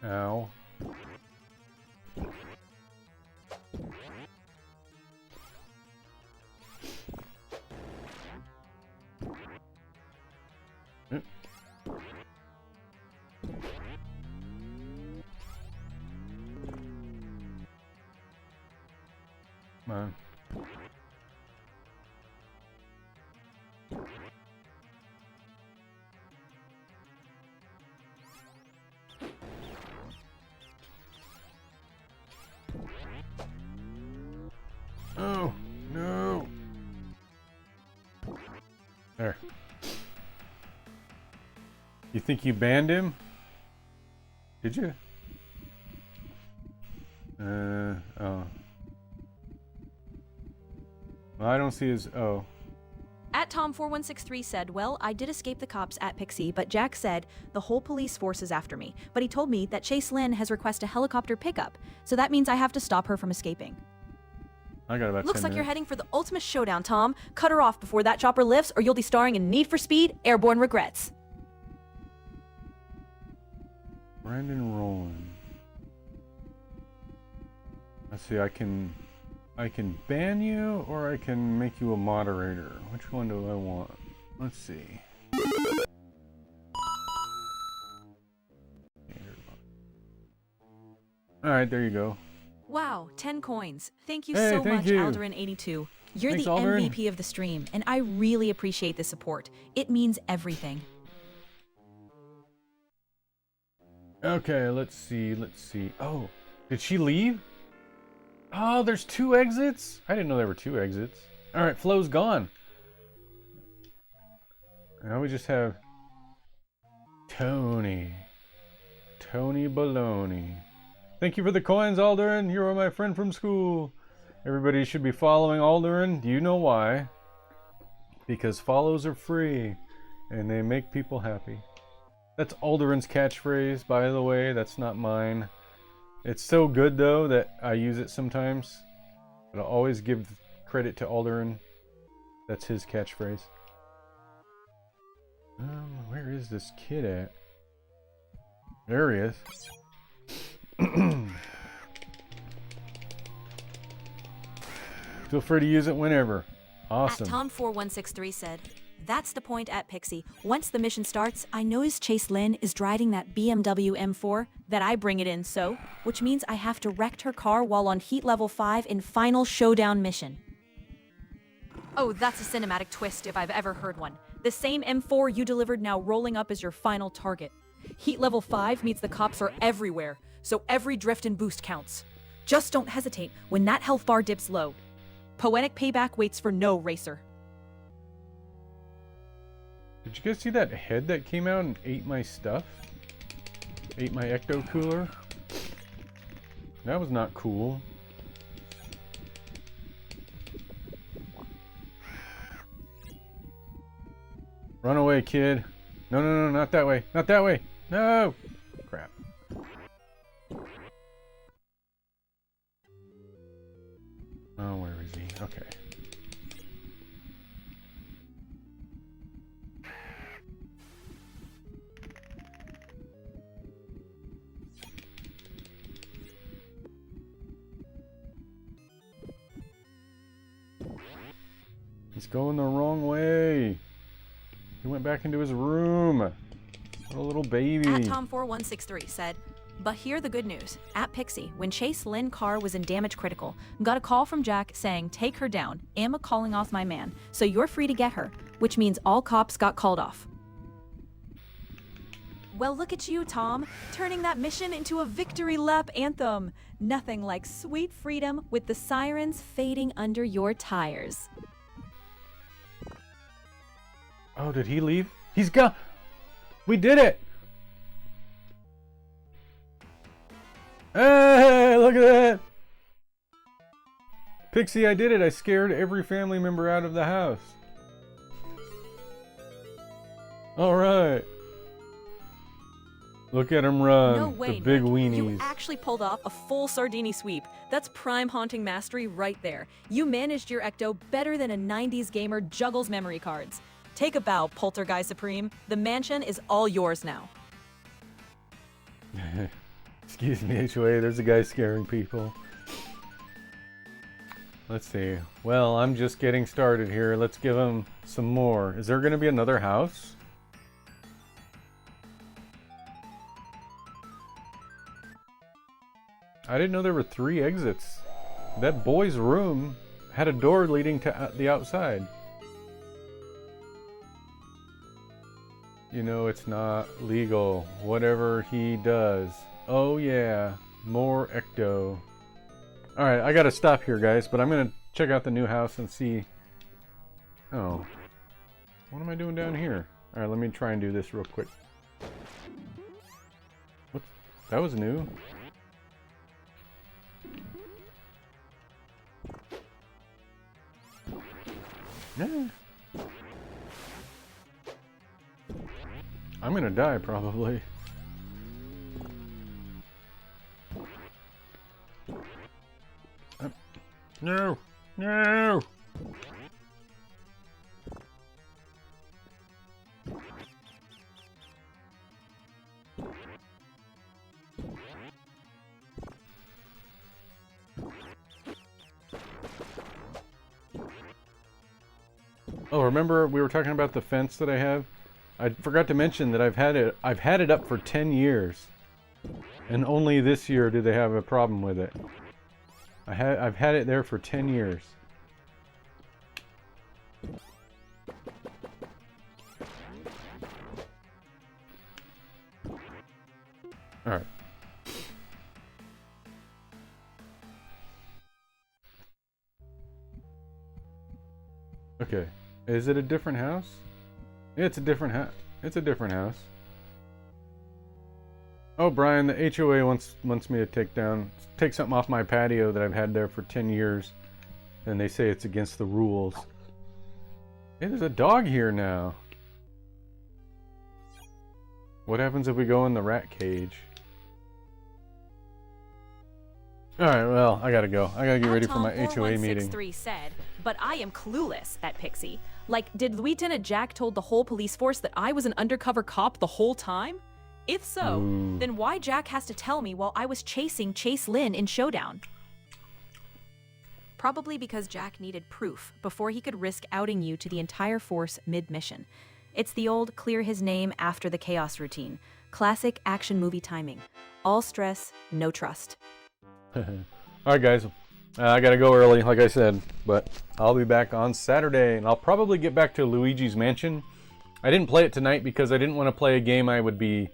Ow. Come on. Oh, no. There. You think you banned him? Did you? Oh. Well, I don't see his. Oh. At Tom4163 said, well, I did escape the cops at Pixie, but Jack said the whole police force is after me. But he told me that Chase Lynn has requested a helicopter pickup, so that means I have to stop her from escaping. I got about Looks 10 like you're minutes. heading for the ultimate showdown, Tom. Cut her off before that chopper lifts, or you'll be starring in Need for Speed, Airborne Regrets. Brandon Rowland. Let's see, I can ban you or I can make you a moderator. Which one do I want? Let's see. Alright, there you go. Wow, 10 coins. Thank you Hey, so thank much, you. Alderin82. You're Thanks, the Alderin. MVP of the stream, and I really appreciate the support. It means everything. Okay, let's see. Oh, did she leave? Oh, there's 2 exits? I didn't know there were 2 exits. Alright, Flo's gone. Now we just have Tony Baloney. Thank you for the coins, Alderin. You are my friend from school. Everybody should be following Alderin. Do you know why? Because follows are free and they make people happy. That's Alderin's catchphrase, by the way. That's not mine. It's so good, though, that I use it sometimes. But I'll always give credit to Alderin. That's his catchphrase. Where is this kid at? There he is. Feel free to use it whenever. Awesome. At Tom4163 said, that's the point at Pixie. Once the mission starts, I notice Chase Lynn is driving that BMW M4 that I bring it in, so, which means I have to wreck her car while on heat level 5 in final showdown mission. Oh, that's a cinematic twist if I've ever heard one. The same M4 you delivered now rolling up as your final target. Heat level 5 means the cops are everywhere, so every drift and boost counts. Just don't hesitate when that health bar dips low. Poetic payback waits for no racer. Did you guys see that head that came out and ate my stuff? Ate my ecto cooler? That was not cool. Run away, kid. No, no, no, not that way. Not that way. No! Crap. Oh, where is he? Okay. He's going the wrong way. He went back into his room. What a little baby. At Tom4163 said, but hear the good news. At Pixie, when Chase Lynn Carr was in damage critical, got a call from Jack saying, take her down. Emma calling off my man. So you're free to get her, which means all cops got called off. Well, look at you, Tom, turning that mission into a victory lap anthem. Nothing like sweet freedom with the sirens fading under your tires. Oh, did he leave? He's gone. We did it. Hey, look at that. Pixie, I did it. I scared every family member out of the house. All right. Look at him run. No way, the big Nick. weenies. You actually pulled off a full Sardini sweep. That's prime haunting mastery right there. You managed your ecto better than a 90s gamer juggles memory cards. Take a bow, Polterguy Supreme. The mansion is all yours now. Excuse me, HOA. There's a guy scaring people. Let's see. Well, I'm just getting started here. Let's give him some more. Is there going to be another house? I didn't know there were 3 exits. That boy's room had a door leading to the outside. You know, it's not legal. Whatever he does. Oh yeah, more ecto. Alright, I gotta stop here, guys, but I'm gonna check out the new house and see... Oh. What am I doing down here? Alright, let me try and do this real quick. What? That was new. Yeah. I'm gonna die, probably. No! No! Oh, remember we were talking about the fence that I have? I forgot to mention that I've had it up for 10 years. And only this year do they have a problem with it. I've had it there for 10 years. All right. Okay. Is it a different house? Yeah, it's a different house. It's a different house. Oh, Brian, the HOA wants me to take something off my patio that I've had there for 10 years. And they say it's against the rules. Hey, there's a dog here now. What happens if we go in the rat cage? Alright, well, I gotta go. I gotta get ready for my HOA meeting. 4163 said, but I am clueless at Pixie. Like, did Lieutenant Jack told the whole police force that I was an undercover cop the whole time? If so, then why Jack has to tell me while I was chasing Chase Lynn in Showdown? Probably because Jack needed proof before he could risk outing you to the entire force mid-mission. It's the old clear his name after the chaos routine. Classic action movie timing. All stress, no trust. Alright guys, I gotta go early like I said, but I'll be back on Saturday and I'll probably get back to Luigi's Mansion. I didn't play it tonight because I didn't want to play a game I would be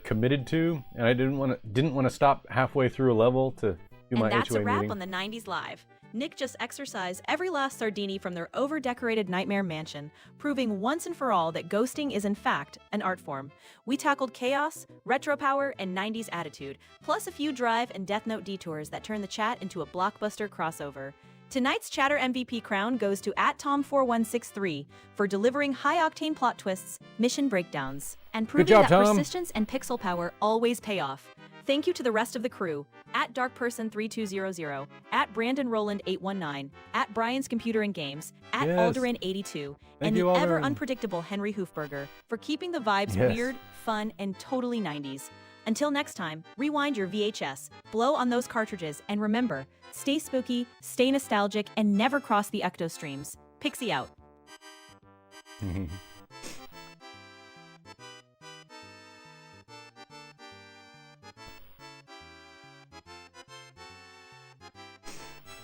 committed to, and I didn't want to stop halfway through a level to do my HOA meeting. And that's a wrap on the 90s Live. Nick just exercised every last Sardini from their over-decorated nightmare mansion, proving once and for all that ghosting is in fact an art form. We tackled chaos, retro power, and 90s attitude, plus a few drive and Death Note detours that turn the chat into a blockbuster crossover. Tonight's Chatter MVP crown goes to @Tom4163 for delivering high-octane plot twists, mission breakdowns, and proving that persistence and pixel power always pay off. Thank you to the rest of the crew, @DarkPerson3200, @BrandonRoland819, @Brian's Computer and Games, @Alderin82, and the ever-unpredictable Henry Hoofberger for keeping the vibes weird, fun, and totally 90s. Until next time, rewind your VHS, blow on those cartridges, and remember, stay spooky, stay nostalgic, and never cross the ecto streams. Pixie out.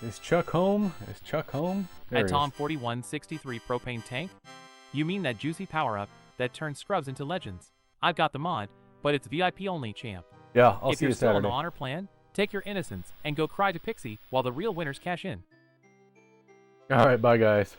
Is Chuck home? Is Chuck home? There At he is. Tom4163 propane tank? You mean that juicy power-up that turns scrubs into legends? I've got the mod, but it's VIP only, champ. Yeah, I'll if see you you're still on Saturday. the honor plan, take your innocence and go cry to Pixie while the real winners cash in. Alright, bye guys.